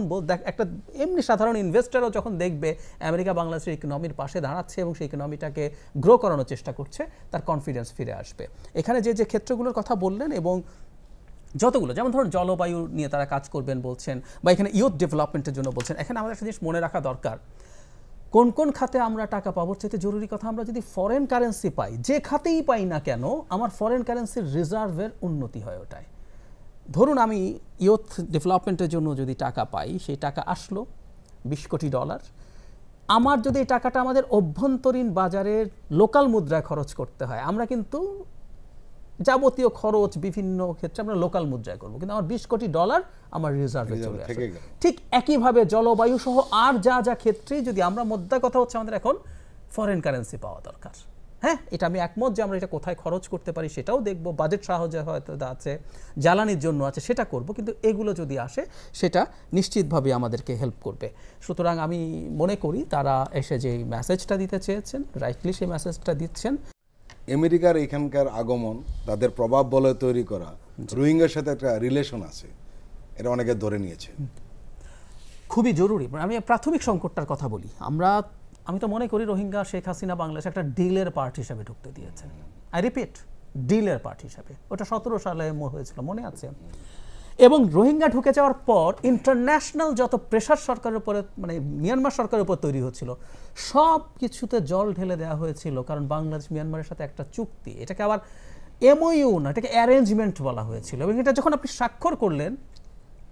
[SPEAKER 3] একটা এমনি সাধারণ ইনভেস্টারও যখন দেখবে আমেরিকা বাংলাদেশের ইকোনমির পাশে দাঁড়াচ্ছে এবং সেই ইকোনমিটাকে গ্রো করানোর চেষ্টা করছে, তার কনফিডেন্স ফিরে আসবে। এখানে যে ক্ষেত্রগুলোর কথা বললেন, এবং যতগুলো, যেমন ধরুন জলবায়ু নিয়ে তারা কাজ করবেন বলছেন, বা এখানে ইউথ ডেভেলপমেন্টের জন্য বলছেন, এখানে আমাদের একটা জিনিস মনে রাখা দরকার, কোন কোন খাতে আমরা টাকা পাবো, সেটা জরুরি কথা আমরা যদি ফরেন কারেন্সি পাই, যে খাতেই পাই না কেন আমার ফরেন কারেন্সির রিজার্ভের উন্নতি হয় ওটায়। ধরুন আমি ইয়ুথ ডেভেলপমেন্টের জন্য যদি টাকা পাই, সেই টাকা আসলো $20 কোটি, আমার যদি এই টাকাটা আমাদের অভ্যন্তরীণ বাজারের লোকাল মুদ্রায় খরচ করতে হয়, আমরা কিন্তু যাবতীয় খরচ বিভিন্ন ক্ষেত্রে আমরা লোকাল মুদ্রায় করবো, কিন্তু আমার $20 কোটি আমার রিজার্ভে চলে আসে। ঠিক একইভাবে জলবায়ু সহ আর যা যা ক্ষেত্রে যদি আমরা মোদ্দা কথা হচ্ছে আমাদের এখন ফরেন কারেন্সি পাওয়া দরকার। হ্যাঁ, এটা আমি একমত যে আমরা এটা কোথায় খরচ করতে পারি সেটাও দেখব, বাজেট সাহায্য হয়তো আছে, জ্বালানির জন্য আছে, সেটা করব, কিন্তু এগুলো যদি আসে সেটা নিশ্চিতভাবে আমাদেরকে হেল্প করবে। সুতরাং আমি মনে করি তারা এসে যে মেসেজটা দিতে চেয়েছেন, রাইটলি সেই মেসেজটা দিচ্ছেন।
[SPEAKER 1] আমেরিকার এখানকার আগমন, তাদের প্রভাব বলে তৈরি করা, রোহিঙ্গার সাথে একটা রিলেশন আছে, এটা অনেকে ধরে নিয়েছে।
[SPEAKER 3] খুবই জরুরি। আমি প্রাথমিক সংকটটার কথা বলি। আমি তো মনে করি রোহিঙ্গা শেখ হাসিনা বাংলাদেশে একটা ডিলের পার্ট হিসাবে ঢুকতে দিয়েছেন। আই রিপিট, ডিলের পার্ট হিসাবে। ওটা 17 সালে হয়েছিল, মনে আছে? এবং রোহিঙ্গা ঢুকে যাওয়ার পর ইন্টারন্যাশনাল যত প্রেশার সরকারের উপরে, মানে মিয়ানমার সরকারের উপর তৈরি হচ্ছিল, সব কিছুতে জল ঢেলে দেওয়া হয়েছিল। কারণ বাংলাদেশ মিয়ানমারের সাথে একটা চুক্তি, এটাকে আবার এমওইউ না, এটাকে অ্যারেঞ্জমেন্ট বলা হয়েছিল। এবং এটা যখন আপনি স্বাক্ষর করলেন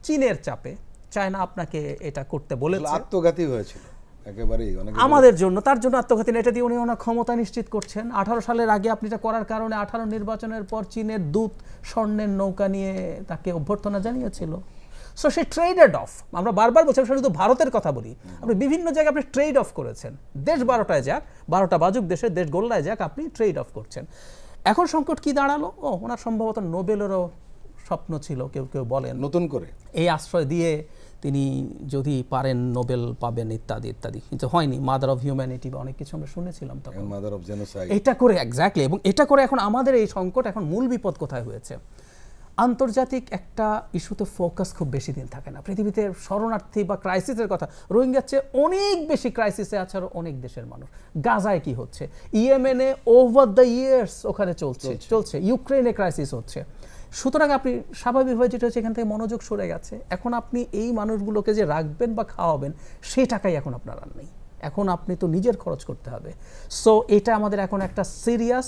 [SPEAKER 3] চীনের চাপে, চায়না আপনাকে এটা করতে বলেছে,
[SPEAKER 1] আত্মঘাতী হয়েছিল একেবারেই
[SPEAKER 3] আমাদের জন্য। তার জন্য আত্মঘাতী না, এটা দিয়ে উনি ওনার ক্ষমতা নিশ্চিত করছেন। 18 সালের আগে আপনি এটা করার কারণে 18 নির্বাচনের পর চীনের দূত স্বর্ণের নৌকা নিয়ে তাকে অভ্যর্থনা জানিয়েছিল। সো সে ট্রেডেড অফ, আমরা বারবার বলছি, শুধু ভারতের কথা বলি, আপনি বিভিন্ন জায়গায় আপনি ট্রেড অফ করেছেন। দেশ 12টায় যাক, 12টা বাজুক দেশের, দেশ গোল্লায় যাক, আপনি ট্রেড অফ করছেন। এখন সংকট কি দাঁড়ালো? ওনার সম্ভবত নোবেলেরও স্বপ্ন ছিল, কেউ কেউ বলেন
[SPEAKER 1] নতুন করে
[SPEAKER 3] এই আশ্রয় দিয়ে তিনি যদি পারেন নোবেল পাবেন ইত্যাদি ইত্যাদি, কিন্তু হয়নি। মাদার অফ হিউম্যানিটি বা অনেক কিছু আমরা শুনেছিলাম তখন,
[SPEAKER 1] মাদার অফ জেনোসাইড,
[SPEAKER 3] এটা করে এক্স্যাক্টলি। এবং এটা করে এখন আমাদের এই সংকট, এখন মূল বিপদ কোথায় হয়েছে? আন্তর্জাতিক একটা ইস্যুতে ফোকাস খুব বেশি দিন থাকে না। পৃথিবীতে শরণার্থী বা ক্রাইসিসের কথা, রোহিঙ্গার চেয়ে অনেক বেশি ক্রাইসিসে আছে আরও অনেক দেশের মানুষ। গাজায় কি হচ্ছে, ইয়েমেনে ওভার দ্য ইয়ার্স ওখানে চলছে, ইউক্রেনে ক্রাইসিস হচ্ছে। সুতরাং আপনি স্বাভাবিকভাবে যেটা হচ্ছে, এখান থেকে মনোযোগ সরে গেছে। এখন আপনি এই মানুষগুলোকে যে রাখবেন বা খাওয়াবেন, সেই টাকাই এখন আপনার আর নেই। এখন আপনি তো নিজের খরচ করতে হবে। সো এটা আমাদের এখন একটা সিরিয়াস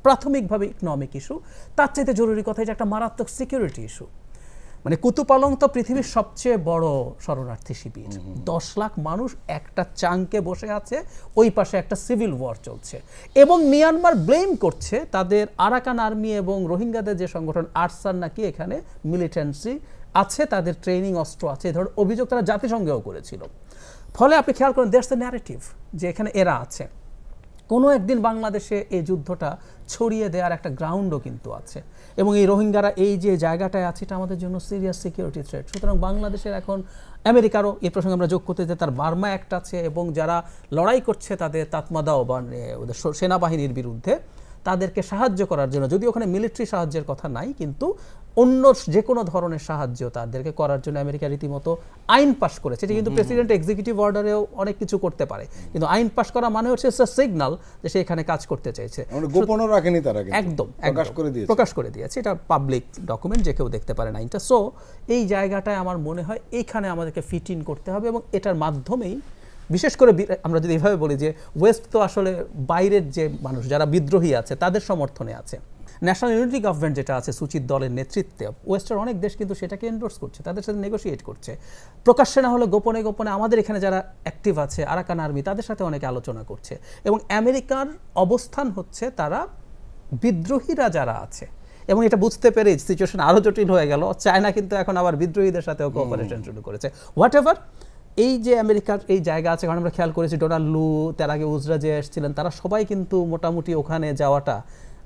[SPEAKER 3] প্রাথমিকভাবে ইকোনমিক ইস্যু। তার চাইতে জরুরি কথা, এটা একটা মারাত্মক সিকিউরিটি ইস্যু। মানে কুতুপালং তো পৃথিবীর সবচেয়ে বড় শরণার্থী শিবির, 10 লাখ মানুষ একটা চাঙ্কে বসে আছে, ওই পাশে একটা সিভিল ওয়ার চলছে। এবং মিয়ানমার ব্লেম করছে তাদের আরাকান আর্মি এবং রোহিঙ্গাদের যে সংগঠন আরসার নাকি এখানে মিলিটেন্সি আছে, তাদের ট্রেনিং অস্ত্র আছে, এই ধরনের অভিযোগ তারা জাতিসংঘেও করেছিল। ফলে আপনি খেয়াল করেন, দ্যাটস দ্য ন্যারেটিভ যে এখানে এরা আছে। কোনো একদিন বাংলাদেশে এই যুদ্ধটা ছড়িয়ে দেওয়ার একটা গ্রাউন্ডও কিন্তু আছে। এবং এই রোহিঙ্গারা এই যে জায়গাটায় আছে, এটা আমাদের জন্য সিরিয়াস সিকিউরিটি থ্রেট। সুতরাং বাংলাদেশের এখন, আমেরিকারও এই প্রসঙ্গে আমরা যোগ করতে চাই, তার বার্মা অ্যাক্ট আছে, এবং যারা লড়াই করছে তাদের তাতমাদাও বা ওদের সেনাবাহিনীর বিরুদ্ধে, তাদেরকে সাহায্য করার জন্য, যদি ওখানে মিলিটারি সাহায্যের কথা নাই, কিন্তু অন্য যে কোনো ধরনের সাহায্য তাদেরকে করার জন্য আমেরিকা রীতিমতো আইন পাশ করেছে। এটা কিন্তু প্রেসিডেন্ট এক্সিকিউটিভ অর্ডারেও অনেক কিছু করতে পারে, কিন্তু আইন পাশ করা মানে হচ্ছে সিগন্যাল যে সে এখানে কাজ করতে চাইছে।
[SPEAKER 1] গোপনও রাখেনি তারা,
[SPEAKER 3] একদম প্রকাশ করে দিয়েছে, এটা পাবলিক ডকুমেন্ট, যে কেউ দেখতে পারে আইনটা। সো এই জায়গাটায় আমার মনে হয় এইখানে আমাদেরকে ফিট ইন করতে হবে, এবং এটার মাধ্যমেই বিশেষ করে আমরা যদি এইভাবে বলি যে ওয়েস্ট তো আসলে বাইরের যে মানুষ যারা বিদ্রোহী আছে তাদের সমর্থনে আছে। ন্যাশনাল ইউনিটি গভর্নমেন্ট যেটা আছে সুচিত দলের নেতৃত্বে, ওয়েস্টের অনেক দেশ কিন্তু সেটাকে এন্ডোর্স করছে, তাদের সাথে নেগোশিয়েট করছে, প্রকাশ্যে না হলে গোপনে গোপনে। আমাদের এখানে যারা অ্যাক্টিভ আছে আরাকান আর্মি, তাদের সাথে অনেকে আলোচনা করছে। এবং আমেরিকার অবস্থান হচ্ছে তারা বিদ্রোহীরা যারা আছে, এবং এটা বুঝতে পেরে সিচুয়েশন আরও জটিল হয়ে গেল। চায়না কিন্তু এখন আবার বিদ্রোহীদের সাথেও কোঅপারেশন শুরু করেছে। হোয়াট এভার, এই যে আমেরিকার এই জায়গা আছে, কারণ আমরা খেয়াল করেছি ডোনাল্ড লু, তার আগে উজরা যে এসেছিলেন, তারা সবাই কিন্তু মোটামুটি ওখানে যাওয়াটা,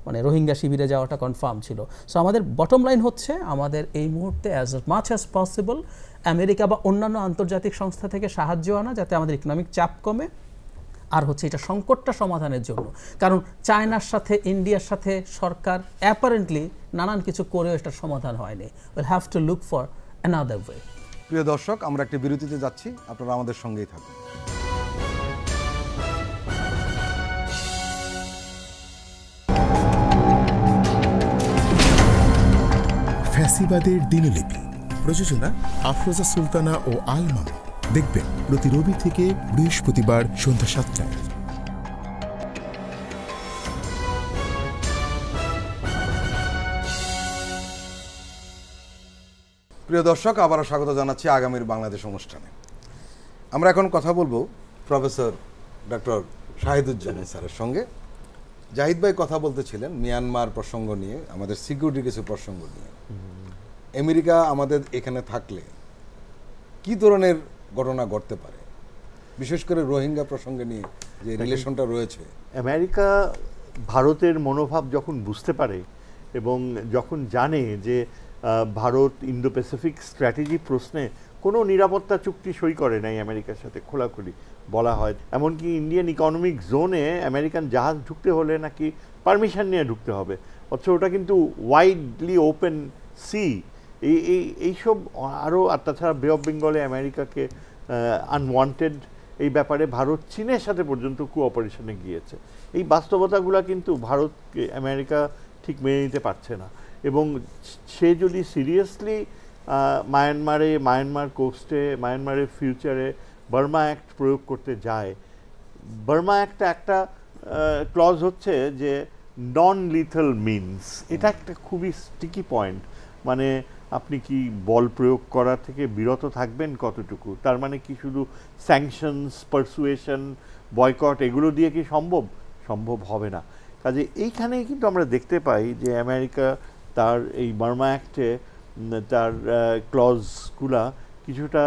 [SPEAKER 3] মানে রোহিঙ্গা শিবিরে যাওয়াটা কনফার্ম ছিল। সো আমাদের বটম লাইন হচ্ছে, আমাদের এই মুহূর্তে as much as possible America বা অন্যান্য আন্তর্জাতিক সংস্থা থেকে সাহায্য আনা, যাতে আমাদের ইকোনমিক চাপ কমে। আর হচ্ছে এটা সংকটটা সমাধানের জন্য, কারণ চায়নার সাথে ইন্ডিয়ার সাথে সরকার অ্যাপারেন্টলি নানান কিছু করেও এটার সমাধান হয়নি। Will have to look for another way.
[SPEAKER 1] প্রিয় দর্শক, আমরা একটি বিরতিতে যাচ্ছি, আপনারা আমাদের সঙ্গেই থাকুন।
[SPEAKER 4] ফ্যাসিবাদের দিনলিপি, প্রযোজনা আফরোজা সুলতানা ও আল মামুন, দেখবেন প্রতি রবি থেকে বৃহস্পতিবার সন্ধ্যা 7টায়।
[SPEAKER 1] প্রিয় দর্শক, আবারও স্বাগত জানাচ্ছি আগামীর বাংলাদেশ অনুষ্ঠানে। আমরা এখন কথা বলবো প্রফেসর ডক্টর শাহিদুজ্জামান স্যারের সঙ্গে। জাহিদ ভাই কথা বলতেছিলেন মিয়ানমার প্রসঙ্গ নিয়ে, আমাদের সিকিউরিটি কিছু প্রসঙ্গ নিয়ে। আমেরিকা আমাদের এখানে থাকলে কি ধরনের ঘটনা ঘটতে পারে, বিশেষ করে রোহিঙ্গা প্রসঙ্গে নিয়ে যে রিলেশনটা রয়েছে?
[SPEAKER 2] আমেরিকা ভারতের মনোভাব যখন বুঝতে পারে এবং যখন জানে যে ভারত ইন্দো প্যাসিফিক স্ট্র্যাটেজি প্রশ্নে কোনো নিরাপত্তা চুক্তি সই করে নাই আমেরিকার সাথে, খোলাখুলি বলা হয়। এমনকি ইন্ডিয়ান ইকোনমিক জোনে আমেরিকান জাহাজ ঢুকতে হলে নাকি পারমিশন নিয়ে ঢুকতে হবে, অথচ ওটা কিন্তু ওয়াইডলি ওপেন সি। এইসব আরও, আর তাছাড়া বে অফ বেঙ্গলে আমেরিকাকে আনওয়ান্টেড, এই ব্যাপারে ভারত চীনের সাথে পর্যন্ত কোঅপারেশনে গিয়েছে। এই বাস্তবতাগুলো কিন্তু ভারতকে আমেরিকা ঠিক মেনে নিতে পারছে না। এবং সে যদি সিরিয়াসলি মায়ানমার কোস্টে, মায়ানমারের ফিউচারে বার্মা অ্যাক্ট প্রয়োগ করতে যায়, বার্মা অ্যাক্টটা একটা ক্লজ হচ্ছে যে নন লিথাল মিনস। এটা একটা খুবই স্টিকি পয়েন্ট। মানে আপনি কি বল প্রয়োগ করা থেকে বিরত থাকবেন কতটুকু? তার মানে কি শুধু স্যাংশনস, পারসুয়েশন, বয়কট এগুলো দিয়ে কি সম্ভব হবে না। কাজে এইখানেই কিন্তু আমরা দেখতে পাই যে আমেরিকা তার এই বার্মা অ্যাক্টে তার ক্লজগুলা কিছুটা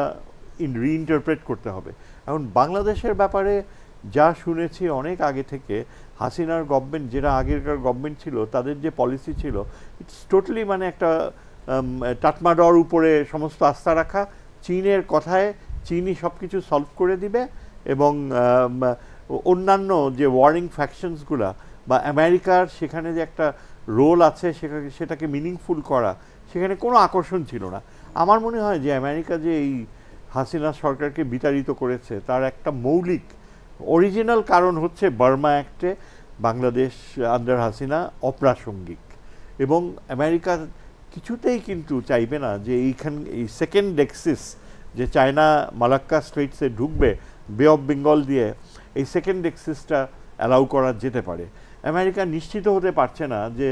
[SPEAKER 2] রিইন্টারপ্রেট করতে হবে। এখন বাংলাদেশের ব্যাপারে যা শুনেছি অনেক আগে থেকে, হাসিনার গভর্নমেন্ট, যেটা আগেরকার গভর্নমেন্ট ছিল, তাদের যে পলিসি ছিল, ইটস টোটালি মানে একটা টাটমাডর উপরে সমস্ত আস্থা রাখা, চীনের কথায় চীনই সব কিছু সলভ করে দিবে, এবং অন্যান্য যে ওয়ারিং ফ্যাকশনসগুলা বা আমেরিকার সেখানে যে একটা রোল আছে সেটাকে মিনিংফুল করা, সেখানে কোনো আকর্ষণ ছিল না। আমার মনে হয় যে আমেরিকা যে এই হাসিনা সরকারকে বিতাড়িত করেছে তার একটা মৌলিক অরিজিনাল কারণ হচ্ছে বার্মা অ্যাক্টে বাংলাদেশ আন্ডার হাসিনা অপ্রাসঙ্গিক, এবং আমেরিকা কিছুতেই কিন্তু চাইবে না যে এই সেকেন্ড এক্সিস যে চায়না মালাক্কা স্ট্রেটসে ঢুকবে বে অফ বেঙ্গল দিয়ে, এই সেকেন্ড এক্সিসটা অ্যালাউ করা যেতে পারে। আমেরিকা নিশ্চিত হতে পারছে না যে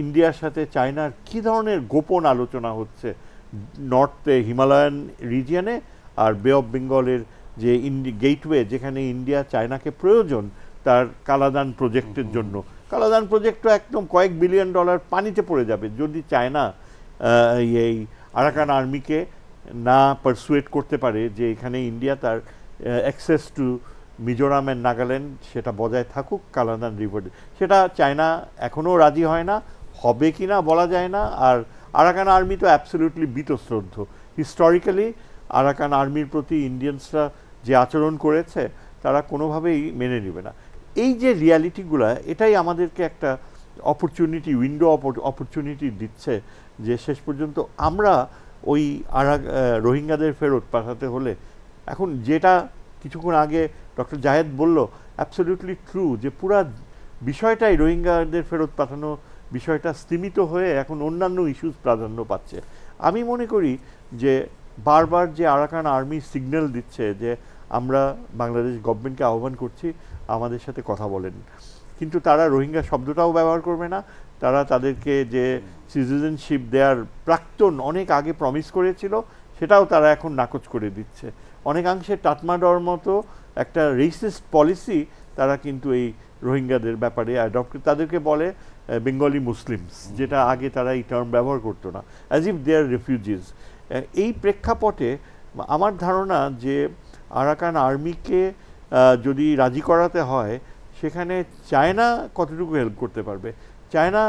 [SPEAKER 2] ইন্ডিয়ার সাথে চায়নার কী ধরনের গোপন আলোচনা হচ্ছে নর্থে হিমালয়ান রিজিয়নে, আর বে অফ বেঙ্গলের যে গেটওয়ে, যেখানে ইন্ডিয়া চায়নাকে প্রয়োজন তার কালাদান প্রজেক্টের জন্য। কালাদান প্রজেক্টও একদম কয়েক বিলিয়ন ডলার পানিতে পড়ে যাবে যদি চায়না এই আরাকান আর্মিকে না পারসুয়েট করতে পারে যে এখানে ইন্ডিয়া তার access to Mizoram and Nagaland সেটা বজায় থাকুক কালাদান রিভার। সেটা চায়না এখনও রাজি হয় না, হবে কি না বলা যায় না। আর আরাকান আর্মি তো অ্যাবসলিউটলি বীতশ্রদ্ধ। হিস্টোরিক্যালি আরাকান আর্মির প্রতি ইন্ডিয়ানসরা যে আচরণ করেছে তারা কোনোভাবেই মেনে নেবে না। এই যে রিয়ালিটিগুলো, এটাই আমাদেরকে একটা অপরচুনিটি, উইন্ডো অপরচুনিটি দিচ্ছে যে শেষ পর্যন্ত আমরা ওই রোহিঙ্গাদের ফেরত পাঠাতে হলে, এখন যেটা কিছুক্ষণ আগে ডক্টর জাহেদ বলল, অ্যাবসলিউটলি ট্রু, যে পুরা বিষয়টাই রোহিঙ্গাদের ফেরত পাঠানো বিষয়টা স্তীমিত হয়ে এখন অন্যান্য ইস্যুস প্রাধান্য পাচ্ছে। আমি মনে করি যে বারবার যে আরাকান আর্মি সিগন্যাল দিচ্ছে যে আমরা বাংলাদেশ গভর্নমেন্টকে আহ্বান করছি আমাদের সাথে কথা বলেন, কিন্তু তারা রোহিঙ্গা শব্দটাও ব্যবহার করবে না। তারা তাদেরকে যে সিটিজেনশিপ দেওয়ার প্রাক্তন অনেক আগে প্রমিস করেছিল সেটাও তারা এখন নাকচ করে দিচ্ছে। অনেকাংশে টাটমাডর মতো একটা রেসিস্ট পলিসি তারা কিন্তু এই রোহিঙ্গাদের ব্যাপারে অ্যাডপ্ট, তাদেরকে বলে বেঙ্গলি মুসলিমস, যেটা আগে তারা এই টার্ম ব্যবহার করতো না, অ্যাজ ইফ দে আর রিফিউজিজ। এই প্রেক্ষাপটে আমার ধারণা যে আরাকান আর্মিকে যদি রাজি করাতে হয়, সেখানে চায়না কতটুকু হেল্প করতে পারবে। চায়না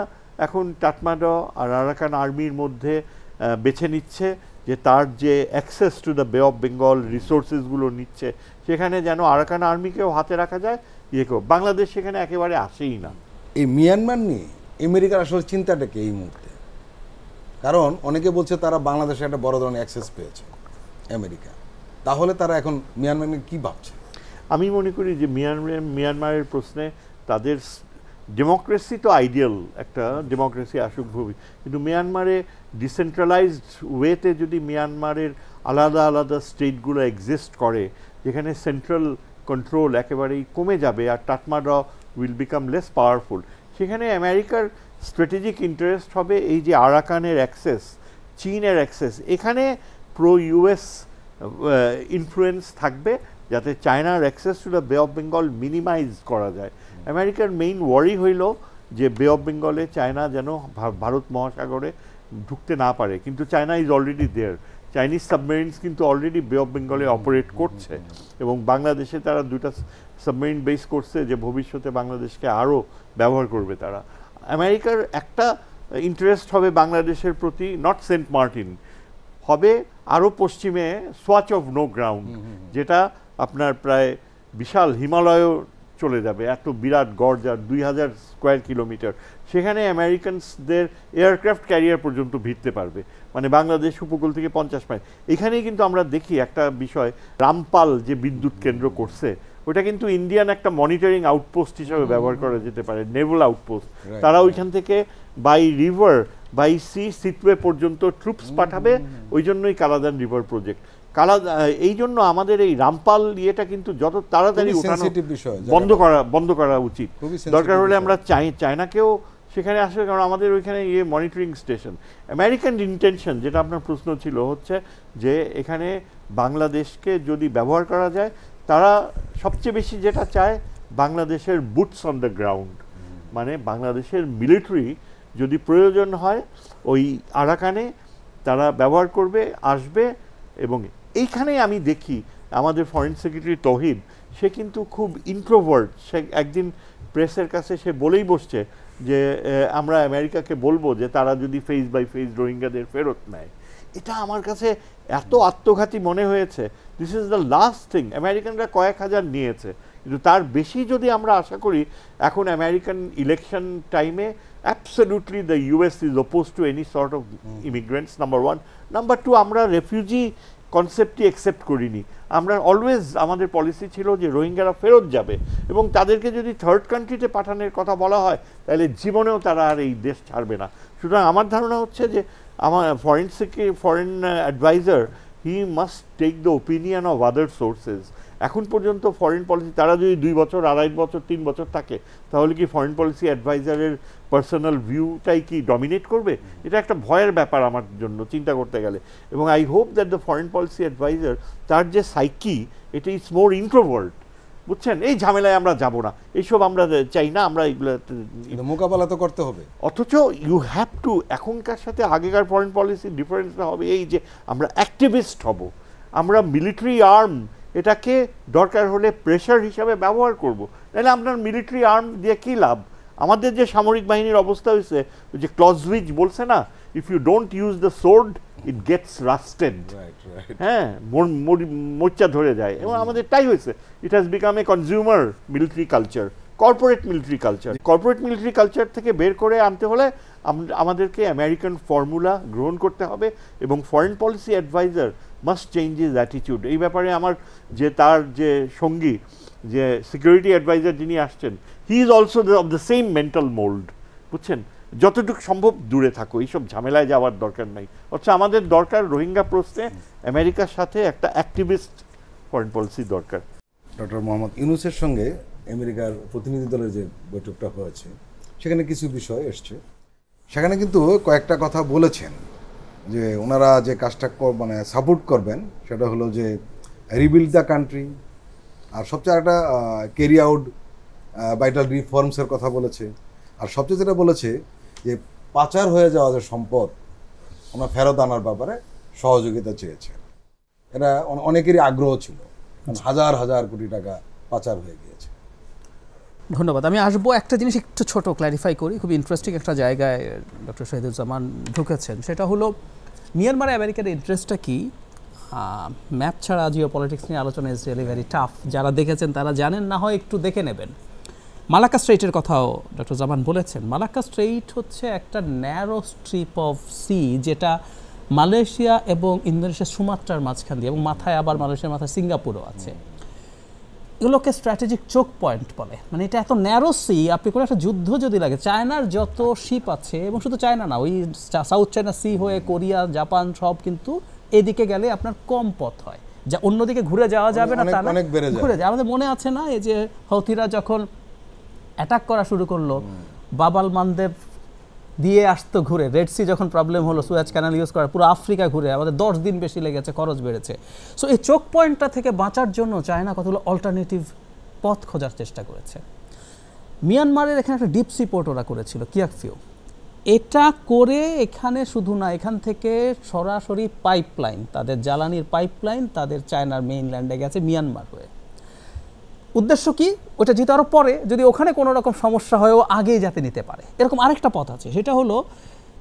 [SPEAKER 2] এখন টাটমাডো আর আরাকান আর্মির মধ্যে বেছে নিচ্ছে যে তার যে অ্যাক্সেস টু দ্য বে অফ বেঙ্গল রিসোর্সেসগুলো নিচ্ছে, সেখানে যেন আরাকান আর্মিকেও হাতে রাখা যায়, বাংলাদেশ সেখানে একেবারে আসেই না।
[SPEAKER 1] এই মিয়ানমার নিয়ে আমেরিকার আসলে চিন্তাটা কি এই মুহূর্তে? কারণ অনেকে বলছে তারা বাংলাদেশে একটা বড় ধরনের অ্যাক্সেস পেয়েছে আমেরিকা, তাহলে তারা এখন মিয়ানমার নিয়ে কী ভাবছে?
[SPEAKER 2] আমি মনে করি যে মিয়ানমারের প্রশ্নে তাদের ডেমোক্রেসি তো আইডিয়াল, একটা ডেমোক্রেসি আসুক ভবি, কিন্তু মিয়ানমারে ডিসেন্ট্রালাইজড ওয়েতে যদি মিয়ানমারের আলাদা আলাদা স্টেটগুলো এক্সিস্ট করে, যেখানে সেন্ট্রাল কন্ট্রোল একেবারেই কমে যাবে আর টাটমাডা উইল বিকাম লেস পাওয়ারফুল, সেখানে আমেরিকার স্ট্র্যাটেজিক ইন্টারেস্ট হবে এই যে আরাকানের অ্যাক্সেস, চীনের অ্যাক্সেস, এখানে প্রো ইউএস ইনফ্লুয়েন্স থাকবে যাতে চায়নার অ্যাক্সেস টু দ্য বে অফ বেঙ্গল মিনিমাইজ করা যায়। আমেরিকার মেইন ওয়ারি হইল যে বে অফ বেঙ্গলে চায়না যেন ভারত মহাসাগরে ঢুকতে না পারে, কিন্তু China is already there. Chinese submarines কিন্তু অলরেডি বে অফ বেঙ্গলে অপারেট করছে এবং বাংলাদেশে তারা 2টা সাবমেরিন বেস করছে যে ভবিষ্যতে বাংলাদেশকে আরও ব্যবহার করবে তারা। আমেরিকার একটা ইন্টারেস্ট হবে বাংলাদেশের প্রতি, নট সেন্ট মার্টিন, হবে আরও পশ্চিমে সোয়াচ অফ নো গ্রাউন্ড, যেটা আপনার প্রায় বিশাল হিমালয়ও চলে যাবে, এত বিরাট গড় যার 2000 স্কোয়ার কিলোমিটার, সেখানে আমেরিকানসদের এয়ারক্রাফট ক্যারিয়ার পর্যন্ত ভিড়তে পারবে, মানে বাংলাদেশ উপকূল থেকে 50 মাইল। এখানেই কিন্তু আমরা দেখি একটা বিষয়, রামপাল যে বিদ্যুৎ কেন্দ্র করছে ওটা কিন্তু ইন্ডিয়ান একটা মনিটরিং আউটপোস্ট হিসাবে ব্যবহার করা যেতে পারে, নেভাল আউটপোস্ট। তারা ওইখান থেকে by river by sea Sittwe পর্যন্ত ট্রুপস পাঠাবে, ওই জন্যই কালাদান রিভার প্রজেক্ট। এই জন্য আমাদের এই রামপাল ইয়েটা কিন্তু যত তাড়াতাড়ি উঠানো বন্ধ করা উচিত। দরকার হলে আমরা চায়নাকেও সেখানে আসবে, কারণ আমাদের ওইখানে মনিটরিং স্টেশন। আমেরিকান ইন্টেনশন, যেটা আপনার প্রশ্ন ছিল, হচ্ছে যে এখানে বাংলাদেশকে যদি ব্যবহার করা যায়, তারা সবচেয়ে বেশি যেটা চায় বাংলাদেশের বুটস অন দ্য গ্রাউন্ড, মানে বাংলাদেশের মিলিটারি যদি প্রয়োজন হয় ওই আরাকানে তারা ব্যবহার করবে, আসবে। এবং এইখানে আমি দেখি আমাদের ফরেন সেক্রেটারি তৌহিদ, সে কিন্তু খুব ইন্ট্রোভার্ট। সে একদিন প্রেসের কাছে সে বলেই বসছে যে আমরা আমেরিকাকে বলবো যে তারা যদি ফেজ বাই ফেজ রোহিঙ্গাদের ফেরত নেয়। এটা আমার কাছে এত আত্মঘাতী মনে হয়েছে। This is the last thing. আমেরিকানরা কয়েক হাজার নিয়েছে, কিন্তু তার বেশি যদি আমরা আশা করি, এখন আমেরিকান ইলেকশন টাইমে absolutely the US is oppose to any sort of immigrants, number 1। Number 2, আমরা রেফিউজি কনসেপ্টই অ্যাকসেপ্ট করিনি। আমরা অলওয়েজ, আমাদের পলিসি ছিল যে রোহিঙ্গারা ফেরত যাবে, এবং তাদেরকে যদি থার্ড কান্ট্রিতে পাঠানোর কথা বলা হয় তাহলে জীবনেও তারা আর এই দেশ ছাড়বে না। সুতরাং আমার ধারণা হচ্ছে যে আমার foreign adviser, he must take the opinion of other sources. এখন পর্যন্ত ফরেন পলিসি, তারা যদি 2 বছর, 2.5 বছর, 3 বছর থাকে, তাহলে কি ফরেন পলিসি অ্যাডভাইজারের পার্সোনাল ভিউটাই কি ডমিনেট করবে? এটা একটা ভয়ের ব্যাপার আমার জন্য চিন্তা করতে গেলে। এবং I hope that the foreign policy adviser, তার যে সাইকি, এটা ইজ মোর ইন্ট্রোভার্ট, বুঝছেন? এই ঝামেলায় আমরা যাব না, এইসব আমরা চাই না, আমরা এগুলো
[SPEAKER 1] মোকাবেলা তো করতে হবে।
[SPEAKER 2] অথচ ইউ হ্যাভ টু, এখনকার সাথে আগেকার ফরেন পলিসির ডিফারেন্সটা হবে এই যে আমরা অ্যাক্টিভিস্ট হব, আমরা মিলিটারি আর্ম এটাকে দরকার হলে প্রেশার হিসাবে ব্যবহার করব। তাহলে আপনার মিলিটারি আর্ম দিয়ে কী লাভ? আমাদের যে সামরিক বাহিনীর অবস্থা হয়েছে, যে ক্লজউইচ বলছে না, if you don't use the sword it gets rusted, হ্যাঁ, মোর্চা ধরে যায়। এবং আমাদের তাই হয়েছে। It has become a consumer military culture, corporate military culture. Corporate military culture থেকে বের করে আনতে হলে আমাদেরকে আমেরিকান ফর্মুলা গ্রহণ করতে হবে, এবং foreign policy adviser must change his attitude. এই ব্যাপারে আমার যে তার যে সঙ্গী, যে সিকিউরিটি অ্যাডভাইজার যিনি আসছেন, he is also of the same mental mould, বুঝছেন? যতটুকু সম্ভব দূরে থাকো, এইসব ঝামেলায় যাওয়ার দরকার নাই। অথচ আমাদের দরকার রোহিঙ্গা প্রশ্নে আমেরিকার সাথে একটা অ্যাক্টিভিস্ট ফরেন পলিসি দরকার।
[SPEAKER 1] ডক্টর মোহাম্মদ ইউনূসের সঙ্গে আমেরিকার প্রতিনিধি দলের যে বৈঠকটা হয়েছে, সেখানে কিছু বিষয় এসছে। সেখানে কিন্তু কয়েকটা কথা বলেছেন যে ওনারা যে কাজটা মানে সাপোর্ট করবেন, সেটা হলো যে রিবিল্ড দ্য কান্ট্রি, আর সবচেয়ে একটা ক্যারি আউট ভাইটাল রিফর্মসের কথা বলেছে। আর সবচেয়ে যেটা বলেছে যে পাচার হয়ে যাওয়া যে সম্পদ ওনার ফেরত আনার ব্যাপারে সহযোগিতা চেয়েছে। এটা অনেকেরই আগ্রহ ছিল, হাজার হাজার কোটি টাকা পাচার হয়ে গিয়েছে।
[SPEAKER 3] ধন্যবাদ। আমি আসবো, একটা জিনিস একটু ছোট ক্ল্যারিফাই করি। খুব ইন্টারেস্টিং একটা জায়গায় ডক্টর শহীদুজ্জামান ঢুকেছেন, সেটা হলো মিয়ানমারে আমেরিকার ইন্টারেস্টটা কি। ম্যাপ ছাড়া জিও পলিটিক্স নিয়ে আলোচনা ইজ রিয়েলি ভেরি টাফ। যারা দেখেছেন তারা জানেন, না হয় একটু দেখে নেবেন। মালাক্কা স্ট্রেইটের কথাও ডক্টর জামান বলেছেন। মালাক্কা স্ট্রেইট হচ্ছে একটা ন্যারো স্ট্রিপ অফ সি, যেটা মালয়েশিয়া এবং ইন্দোনেশিয়া সুমাত্রার মাঝখান দিয়ে, এবং মাথায় আবার মালয়েশিয়ার মাথায় সিঙ্গাপুরও আছে। এগুলোকে স্ট্র্যাটেজিক চোক পয়েন্ট বলে। মানে এটা এত ন্যারো সি, আপনি কোনো একটা যুদ্ধ যদি লাগে, চায়নার যত শিপ আছে, এবং শুধু চায়না না, ওই সাউথ চায়না সি হয়ে কোরিয়া, জাপান সব কিন্তু এদিকে গেলে আপনার কম পথ হয়, যা অন্যদিকে ঘুরে যাওয়া যাবে না তা না, ঘুরে যায়। আমাদের মনে আছে না এই যে হৌথিরা যখন অ্যাটাক করা শুরু করলো, বাবাল মানদেব দিয়ে আসতো ঘুরে, রেড সি যখন প্রবলেম হলো সুয়েজ ক্যানাল ইউজ করা, পুরো আফ্রিকা ঘুরে, আমাদের 10 দিন বেশি লেগেছে, খরচ বেড়েছে। সো এই চোক পয়েন্টটা থেকে বাঁচার জন্য চায়না কতগুলো অল্টারনেটিভ পথ খোঁজার চেষ্টা করেছে। মিয়ানমারের এখানে একটা ডিপ সি পোর্ট ওরা করেছিল, কিয়াকফিউ। এটা করে এখানে শুধু না, এখান থেকে সরাসরি পাইপলাইন, তাদের জ্বালানির পাইপলাইন তাদের চায়নার মেইনল্যান্ডে গেছে মিয়ানমার হয়ে। উদ্দেশ্য কি? ওটা যেহেতু আরও পরে, যদি ওখানে কোনো রকম সমস্যা হয় ও আগেই যাতে নিতে পারে। এরকম আরেকটা পথ আছে, সেটা হলো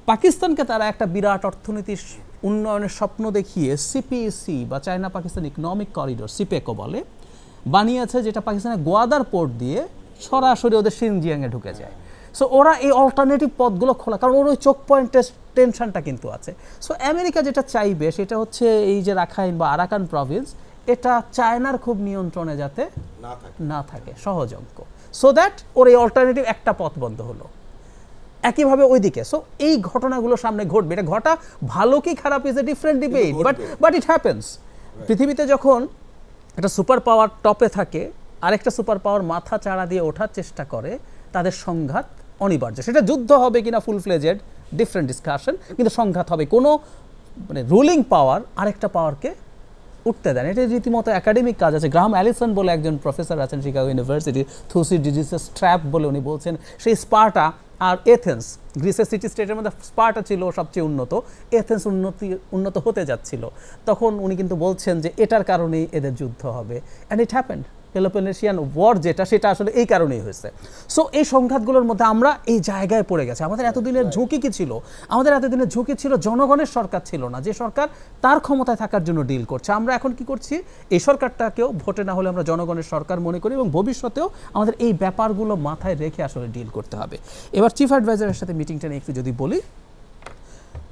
[SPEAKER 3] পাকিস্তানকে তারা একটা বিরাট অর্থনীতির উন্নয়নের স্বপ্ন দেখিয়ে সিপিইসি বা চায়না পাকিস্তান ইকোনমিক করিডোর, সিপেকো বলে, বানিয়েছে, যেটা পাকিস্তানের গোয়াদার পোর্ট দিয়ে সরাসরি ওদের শিনজিয়াংয়ে ঢুকে যায়। সো ওরা এই অল্টারনেটিভ পথগুলো খোলা, কারণ ওর ওই চোক পয়েন্টের টেনশনটা কিন্তু আছে। সো আমেরিকা যেটা চাইবে সেটা হচ্ছে এই যে রাখাইন বা আরাকান প্রভিন্স, এটা চায়নার খুব নিয়ন্ত্রণে যাতে না থাকে, সহজ অঙ্ক, সো দ্যাট ওর এই অল্টারনেটিভ একটা পথ বন্ধ হলো। একইভাবে ওইদিকে, সো এই ঘটনাগুলো সামনে ঘটবে। এটা ঘটা ভালো কি খারাপ is a different debate, but it happens. পৃথিবীতে যখন একটা সুপার পাওয়ার টপে থাকে, আরেকটা সুপার পাওয়ার মাথা চাড়া দিয়ে ওঠার চেষ্টা করে, তাদের সংঘাত অনিবার্য। সেটা যুদ্ধ হবে কিনা ফুল ফ্লেজেড ডিফারেন্ট ডিসকাশন, কিন্তু সংঘাত হবে। কোনো মানে রুলিং পাওয়ার আরেকটা পাওয়ারকে উঠতে দেন, এটা রীতিমতো একাডেমিক কাজ আছে। গ্রাহাম অ্যালিসন বলে একজন প্রফেসর আছেন শিকাগো ইউনিভার্সিটি, থুসিডিডিডাস ট্র্যাপ বলে উনি বলছেন, সেই স্পার্টা আর এথেন্স, গ্রিসের সিটি স্টেটের মধ্যে স্পার্টা ছিল সবচেয়ে উন্নত, এথেন্স উন্নত হতে যাচ্ছিল। তখন উনি কিন্তু বলছেন যে এটার কারণেই এদের যুদ্ধ হবে, and it happened. Peloponnesian war যেটা, সেটা আসলে এই কারণেই হয়েছে। সো এই সংঘাতগুলোর মধ্যে আমরা এই জায়গায় পড়ে গেছে। আমাদের এতদিনের ঝুঁকি কি ছিল? আমাদের এতদিনের ঝুঁকি ছিল জনগণের সরকার ছিল না, যে সরকার তার ক্ষমতায় থাকার জন্য ডিল করছে। আমরা এখন কি করছি? এই সরকারটাকেও ভোটে না হলে আমরা জনগণের সরকার মনে করি, এবং ভবিষ্যতেও আমাদের এই ব্যাপারগুলো মাথায় রেখে আসলে ডিল করতে হবে। এবার চিফ অ্যাডভাইজারের সাথে মিটিংটা নিয়ে একটু যদি বলি,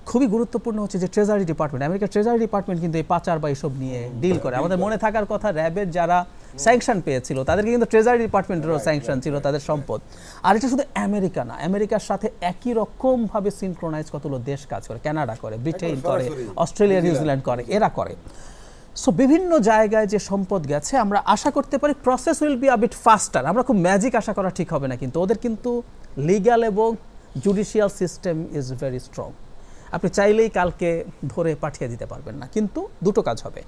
[SPEAKER 3] খুবই গুরুত্বপূর্ণ হচ্ছে যে ট্রেজারি ডিপার্টমেন্ট, আমেরিকার ট্রেজারি ডিপার্টমেন্ট কিন্তু এই পাচার বা এইসব নিয়ে ডিল করে। আমাদের মনে থাকার কথা, র্যাবের যারা স্যাংশন পেয়েছিল তাদেরকে কিন্তু ট্রেজারি ডিপার্টমেন্টেরও স্যাংশন ছিল, তাদের সম্পদ। আর এটা শুধু আমেরিকা না, আমেরিকার সাথে একই রকমভাবে সিনক্রোনাইজ কতগুলো দেশ কাজ করে, কানাডা করে, ব্রিটেন করে, অস্ট্রেলিয়া, নিউজিল্যান্ড করে, এরা করে। সো বিভিন্ন জায়গায় যে সম্পদ গেছে, আমরা আশা করতে পারি process will be a bit faster. আমরা খুব ম্যাজিক আশা করা ঠিক হবে না, কিন্তু ওদের কিন্তু লিগ্যাল এবং judicial system is very strong. আপনি চাইলেই কালকে ধরে পাঠিয়ে দিতে পারবেন না, কিন্তু দুটো কাজ হবে।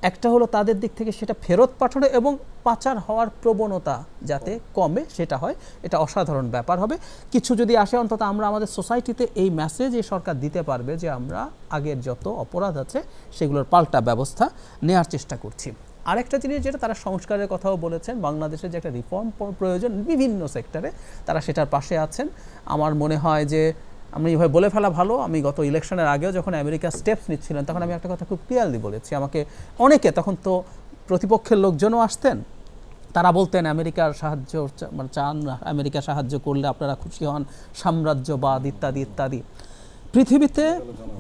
[SPEAKER 3] একটা হলো তাদের দিক থেকে সেটা ফেরত পাঠানো, এবং পাচার হওয়ার প্রবণতা যাতে কমে সেটা হয়, এটা অসাধারণ ব্যাপার হবে। কিছু যদি আসে, অন্তত আমরা আমাদের সোসাইটিতে এই মেসেজ এই সরকার দিতে পারবে যে আমরা আগের যত অপরাধ আছে সেগুলোর পাল্টা ব্যবস্থা নেওয়ার চেষ্টা করছি। আরেকটা জিনিস যেটা তারা সংস্কারের কথাও বলেছেন, বাংলাদেশের যে একটা রিফর্ম প্রয়োজন বিভিন্ন সেক্টরে, তারা সেটার পাশে আছেন। আমার মনে হয় যে আমি এইভাবে বলে ফেলা ভালো, আমি গত ইলেকশনের আগেও যখন আমেরিকা স্টেপস নিচ্ছিলেন, তখন আমি একটা কথা খুব ক্লিয়ারলি বলেছি। আমাকে অনেকে, তখন তো প্রতিপক্ষের লোকজনও আসতেন, তারা বলতেন আমেরিকার সাহায্য মানে চান, আমেরিকা সাহায্য করলে আপনারা খুশি হন, সাম্রাজ্যবাদ ইত্যাদি ইত্যাদি।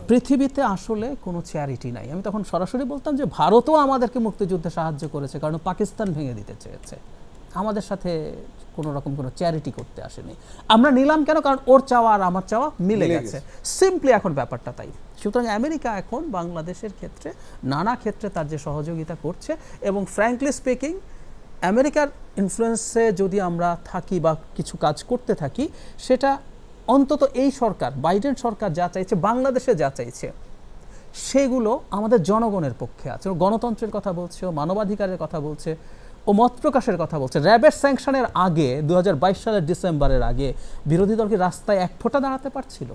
[SPEAKER 3] পৃথিবীতে আসলে কোনো চ্যারিটি নাই। আমি তখন সরাসরি বলতাম যে ভারতও আমাদেরকে মুক্তিযুদ্ধে সাহায্য করেছে, কারণ পাকিস্তান ভেঙে দিতে চেয়েছে, আমাদের সাথে কোনো রকম কোনো চ্যারিটি করতে আসেনি। আমরা নিলাম কেন? কারণ ওর চাওয়া আর আমার চাওয়া মিলে গেছে, সিম্পলি এখন ব্যাপারটা তাই। সুতরাং আমেরিকা এখন বাংলাদেশের ক্ষেত্রে নানা ক্ষেত্রে তার যে সহযোগিতা করছে, এবং ফ্র্যাঙ্কলি স্পিকিং আমেরিকার ইনফ্লুয়েন্সে যদি আমরা থাকি বা কিছু কাজ করতে থাকি, সেটা অন্তত এই সরকার, বাইডেন সরকার যা চাইছে, বাংলাদেশে যা চাইছে, সেগুলো আমাদের জনগণের পক্ষে আছে। ও গণতন্ত্রের কথা বলছে, ও মানবাধিকারের কথা বলছে, ও মত প্রকাশের কথা বলছে। র্যাবের স্যাংশনের আগে 2022 সালের ডিসেম্বরের আগে বিরোধী দলকে রাস্তায় এক ফোঁটা দাঁড়াতে পারছিল,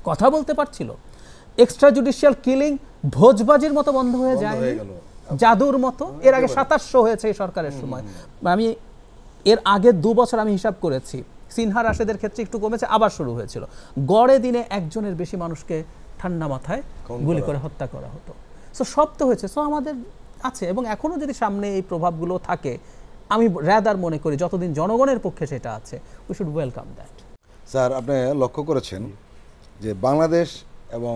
[SPEAKER 3] কথা বলতে পারছিল? এক্সট্রা জুডিশিয়াল কিলিং ভোজবাজির মতো বন্ধ হয়ে যায়, জাদুর মতো। এর আগে 2700 হয়েছে এই সরকারের সময়। আমি এর আগে 2 বছর আমি হিসাব করেছি, সিনহা রাশেদের ক্ষেত্রে একটু কমেছে, আবার শুরু হয়েছিল। গড়ে দিনে একজনের বেশি মানুষকে ঠান্ডা মাথায় গুলি করে হত্যা করা হতো। সো সব তো হয়েছে, সো আমাদের আছে, এবং এখনও যদি সামনে এই প্রভাবগুলো থাকে, আমি রাদার মনে করি যতদিন জনগণের পক্ষে সেটা আছে, we should welcome that.
[SPEAKER 1] Sir, আপনি লক্ষ্য করেছেন যে বাংলাদেশ এবং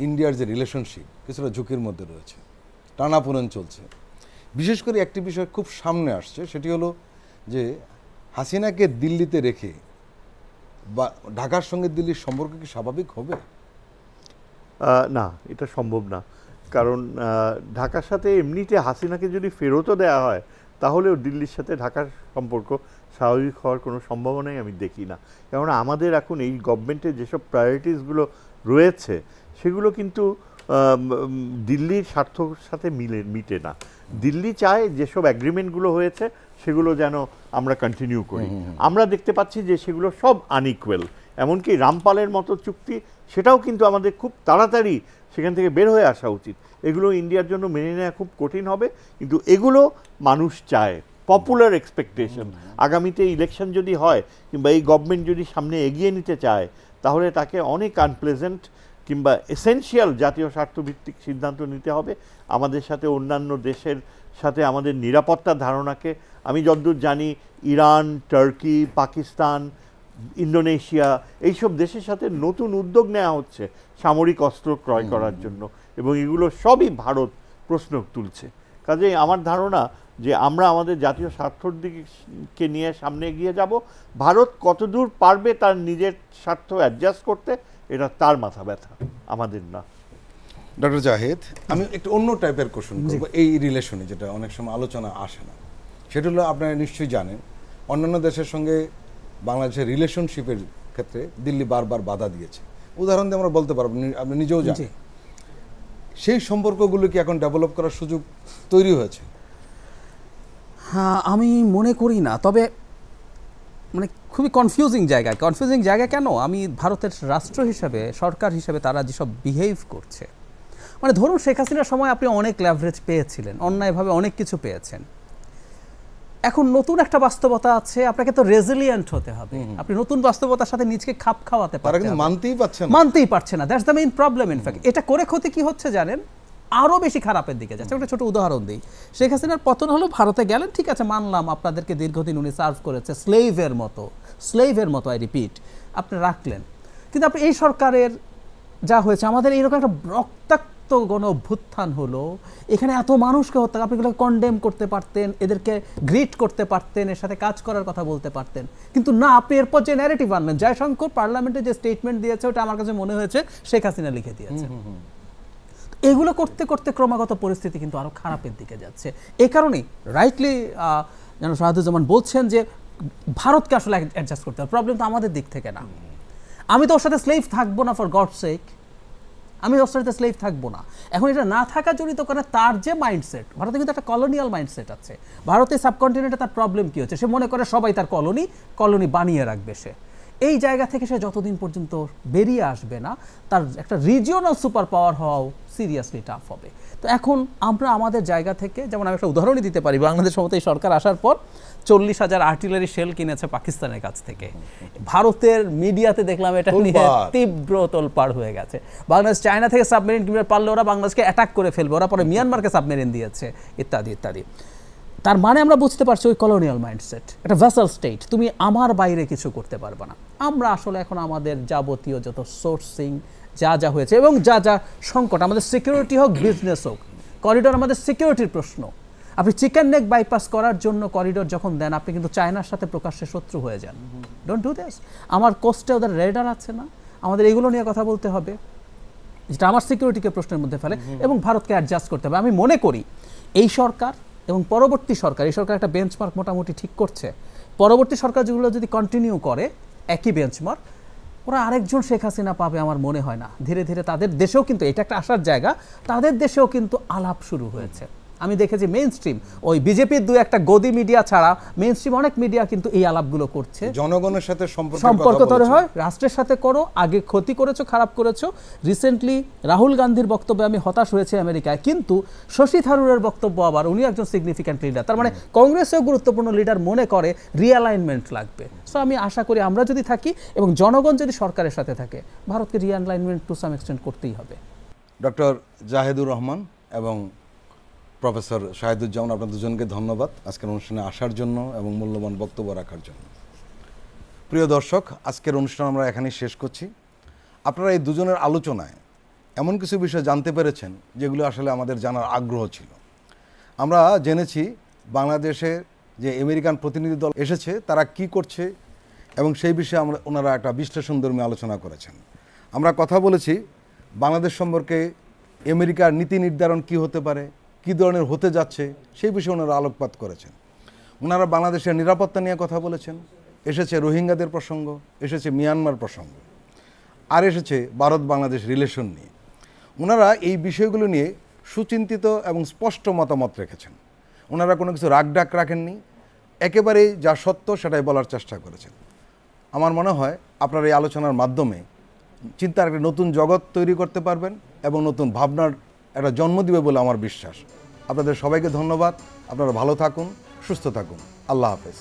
[SPEAKER 1] ইন্ডিয়ার যে রিলেশনশিপ কিছুটা ঝুঁকির মধ্যে রয়েছে, টানাপোড়েন চলছে। বিশেষ করে একটি বিষয় খুব সামনে আসছে, সেটি হলো যে হাসিনাকে দিল্লিতে রেখে বা ঢাকার সঙ্গে দিল্লির সম্পর্ক কি স্বাভাবিক হবে?
[SPEAKER 2] না, এটা সম্ভব না। কারণ ঢাকার সাথে এমনিতে হাসিনাকে যদি ফেরতও দেওয়া হয় তাহলেও দিল্লির সাথে ঢাকার সম্পর্ক স্বাভাবিক হওয়ার কোনো সম্ভাবনাই আমি দেখি না। কেননা আমাদের এখন এই গভর্নমেন্টের যেসব প্রায়োরিটিসগুলো রয়েছে সেগুলো কিন্তু দিল্লির স্বার্থর সাথে মিটে না। দিল্লি চায় যেসব অ্যাগ্রিমেন্টগুলো হয়েছে সেগুলো যেন আমরা কন্টিনিউ করি। আমরা দেখতে পাচ্ছি যে সেগুলো সব আনইকুয়াল। এমনকি রামপালের মতো চুক্তি, সেটাও কিন্তু আমাদের খুব তাড়াতাড়ি সেখান থেকে বের হয়ে আসা উচিত। এগুলো ইন্ডিয়ার জন্য মেনে নেওয়া খুব কঠিন হবে, কিন্তু এগুলো মানুষ চায়, পপুলার এক্সপেকটেশন। আগামীতে ইলেকশন যদি হয় কিংবা এই গভর্নমেন্ট যদি সামনে এগিয়ে নিতে চায় তাহলে তাকে অনেক আনপ্লেজেন্ট কিংবা এসেনশিয়াল জাতীয় স্বার্থভিত্তিক সিদ্ধান্ত নিতে হবে। আমাদের সাথে অন্যান্য দেশের সাথে আমাদের নিরাপত্তার ধারণাকে, আমি যতদূর জানি ইরান, টার্কি, পাকিস্তান, ইন্দোনেশিয়া এইসব দেশের সাথে নতুন উদ্যোগ নেওয়া হচ্ছে সামরিক অস্ত্র ক্রয় করার জন্য, এবং এগুলো সবই ভারত প্রশ্ন তুলছে। কাজেই আমার ধারণা যে আমরা আমাদের জাতীয় স্বার্থর দিকে নিয়ে সামনে এগিয়ে যাব। ভারত কতদূর পারবে তার নিজের স্বার্থ অ্যাডজাস্ট করতে, এটা তার মাথা ব্যথা, আমাদের না।
[SPEAKER 1] ডক্টর জাহিদ, আমি একটু অন্য টাইপের কোশ্চেন করবো এই রিলেশনে, যেটা অনেক সময় আলোচনা আসে না। সেটা হলো, আপনারা নিশ্চয়ই জানেন অন্যান্য দেশের সঙ্গে বাংলাদেশের রিলেশনশিপের ক্ষেত্রে দিল্লি বারবার বাধা দিয়েছে। উদাহরণ দিয়ে আমরা বলতে পারবো, আপনি নিজেও জানেন। সেই সম্পর্কগুলো কি এখন ডেভেলপ করার সুযোগ তৈরি হয়েছে?
[SPEAKER 3] হ্যাঁ, আমি মনে করি না। তবে মানে খুবই কনফিউজিং জায়গা কেন, আমি ভারতের রাষ্ট্র হিসেবে, সরকার হিসেবে তারা যেসব বিহেভ করছে, মানে ধরুন শেখ হাসিনার সময় আপনি অনেক লেভারেজ পেয়েছিলেন, অন্যায়ভাবে অনেক কিছু পেয়েছেন। এখন নতুন একটা বাস্তবতা আছে, আপনাকে তো রেজিলিয়েন্ট হতে হবে। আপনি নতুন বাস্তবতার সাথে নিজেকে খাপ খাওয়াতে পারছেন, মানতেই পারছে না। That's the main problem. In fact এটা করে ক্ষতি কি হচ্ছে জানেন, আরও বেশি খারাপের দিকে যাচ্ছে। একটা ছোট উদাহরণ দিই, শেখ হাসিনার পতন হলো, ভারতে গেলেন, ঠিক আছে মানলাম আপনাদেরকে দীর্ঘদিন উনি সার্ভ করেছে স্লেভের মতো আই রিপিট, আপনি রাখলেন। কিন্তু আপনি এই সরকারের যা হয়েছে, আমাদের এইরকম একটা রক্তাক্ত গণ অভ্যুত্থান হলো, এখানে এত মানুষকে হত্যা, আপনি এগুলো কন্ডেম করতে পারতেন, এদেরকে গ্রিট করতে পারতেন, এর সাথে কাজ করার কথা বলতে পারতেন, কিন্তু না, আপনি এরপর যে ন্যারেটিভ আনলেন, জয়শঙ্কর পার্লামেন্টে যে স্টেটমেন্ট দিয়েছে ওটা আমার কাছে মনে হয়েছে শেখ হাসিনা লিখে দিয়েছে। এগুলো করতে করতে ক্রমাগত পরিস্থিতি কিন্তু আরো খারাপের দিকে যাচ্ছে। এই কারণেই রাইটলি যেন শাহাদুজ্জামান বলছেন যে ভারতকে আসলে অ্যাডজাস্ট করতে হবে। প্রবলেম তো আমাদের দিক থেকে না। আমি তো ওর সাথে স্লেভ থাকবো না, ফর গডস সেক, আমি ওর সাথে স্লেভ থাকবো না। এখন এটা না থাকা জড়িত করে তার যে মাইন্ডসেট, ভারতে কিন্তু একটা কলোনিয়াল মাইন্ডসেট আছে। ভারতের সাবকন্টিনেন্টে তার প্রবলেম কি হচ্ছে, সে মনে করে সবাই তার কলোনি বানিয়ে রাখবে। সে এই জায়গা থেকে সে যতদিন পর্যন্ত বেরিয়ে আসবে না, তার একটা রিজিওনাল সুপার পাওয়ার হওয়াও সিরিয়াসলি টাফ হবে। তো এখন আমরা আমাদের জায়গা থেকে, যেমন আমি একটা উদাহরণই দিতে পারি, বাংলাদেশ মতো এই সরকার আসার পর 40,000 আর্টিলারি শেল কিনেছে পাকিস্তানের কাছ থেকে। ভারতের মিডিয়াতে দেখলাম এটা নিয়ে তীব্র তোলপাড় হয়ে গেছে। বাংলাদেশ চায়না থেকে সাবমেরিন কিনতে পারলে ওরা বাংলাদেশকে অ্যাটাক করে ফেলবে, ওরা পরে মিয়ানমারকে সাবমেরিন দিয়েছে, ইত্যাদি ইত্যাদি। তার মানে আমরা বুঝতে পারছি ওই কলোনিয়াল মাইন্ডসেট, একটা ভ্যাসাল স্টেট, তুমি আমার বাইরে কিছু করতে পারবে না। আমরা আসলে এখন আমাদের যাবতীয় যত সোর্সিং যা হয়েছে এবং যা সংকট, আমাদের সিকিউরিটি হোক, বিজনেস হোক, করিডোর আমাদের সিকিউরিটির প্রশ্ন। আপনি চিকেন নেক বাইপাস করার জন্য করিডোর যখন দেন, আপনি কিন্তু চায়নার সাথে প্রকাশ্যে শত্রু হয়ে যান। Don't do this. আমার কোস্টে ওদের রেডার আছে না, আমাদের এগুলো নিয়ে কথা বলতে হবে, যেটা আমার সিকিউরিটিকে প্রশ্নের মধ্যে ফেলে, এবং ভারতকে অ্যাডজাস্ট করতে হবে। আমি মনে করি এই সরকার এবং পরবর্তী সরকার, এই সরকার একটা বেঞ্চমার্ক মোটামুটি ঠিক করছে। পরবর্তী সরকার যেগুলো যদি কন্টিনিউ করে একই বেঞ্চমার্ক, ওরা আরেকজন শেখ হাসিনা পাবে আমার মনে হয় না। ধীরে ধীরে তাদের দেশেও কিন্তু, এটা একটা আসার জায়গা, তাদের দেশেও কিন্তু আলাপ শুরু হয়েছে। আমি দেখেছি মেইন স্ট্রিম, ওই বিজেপির দু একটা গদি মিডিয়া ছাড়া মেইন স্ট্রিম অনেক মিডিয়া কিন্তু এই আলাপগুলো করছে।
[SPEAKER 1] জনগণের সাথে
[SPEAKER 3] সম্পর্ক তৈরি হয়, রাষ্ট্রের সাথে করো, আগে ক্ষতি করেছো, খারাপ করেছো। রিসেন্টলি রাহুল গান্ধীর বক্তব্যে আমি হতাশ হয়েছি আমেরিকায়, কিন্তু শশী থারুরের বক্তব্য আবার, উনি একজন সিগনিফিক্যান্ট লিডার, তার মানে কংগ্রেসেও গুরুত্বপূর্ণ লিডার মনে করে রিঅ্যালাইনমেন্ট লাগবে। সো আমি আশা করি আমরা যদি থাকি এবং জনগণ যদি সরকারের সাথে থাকে, ভারতকে রিঅ্যালাইনমেন্ট টু সাম এক্সটেন্ট করতেই হবে।
[SPEAKER 1] ডক্টর জাহিদুর রহমান এবং প্রফেসর শাহিদুজ্জামান, আপনার দুজনকে ধন্যবাদ আজকের অনুষ্ঠানে আসার জন্য এবং মূল্যবান বক্তব্য রাখার জন্য। প্রিয় দর্শক, আজকের অনুষ্ঠান আমরা এখানেই শেষ করছি। আপনারা এই দুজনের আলোচনায় এমন কিছু বিষয় জানতে পেরেছেন যেগুলো আসলে আমাদের জানার আগ্রহ ছিল। আমরা জেনেছি বাংলাদেশে যে আমেরিকান প্রতিনিধি দল এসেছে তারা কি করছে, এবং সেই বিষয়ে ওনারা একটা বিশ্লেষণধর্মী আলোচনা করেছেন। আমরা কথা বলেছি বাংলাদেশ সম্পর্কে আমেরিকার নীতি নির্ধারণ কি হতে পারে, কী ধরনের হতে যাচ্ছে, সেই বিষয়ে ওনারা আলোকপাত করেছেন। ওনারা বাংলাদেশের নিরাপত্তা নিয়ে কথা বলেছেন, এসেছে রোহিঙ্গাদের প্রসঙ্গ, এসেছে মিয়ানমার প্রসঙ্গ, আর এসেছে ভারত বাংলাদেশ রিলেশন নিয়ে। ওনারা এই বিষয়গুলো নিয়ে সুচিন্তিত এবং স্পষ্ট মতামত রেখেছেন। ওনারা কোনো কিছু রাগডাক রাখেননি, একেবারেই যা সত্য সেটাই বলার চেষ্টা করেছেন। আমার মনে হয় আপনারা এই আলোচনার মাধ্যমে চিন্তার একটা নতুন জগৎ তৈরি করতে পারবেন এবং নতুন ভাবনার একটা জন্ম দিবে বলে আমার বিশ্বাস। আপনাদের সবাইকে ধন্যবাদ। আপনারা ভালো থাকুন, সুস্থ থাকুন। আল্লাহ হাফেজ।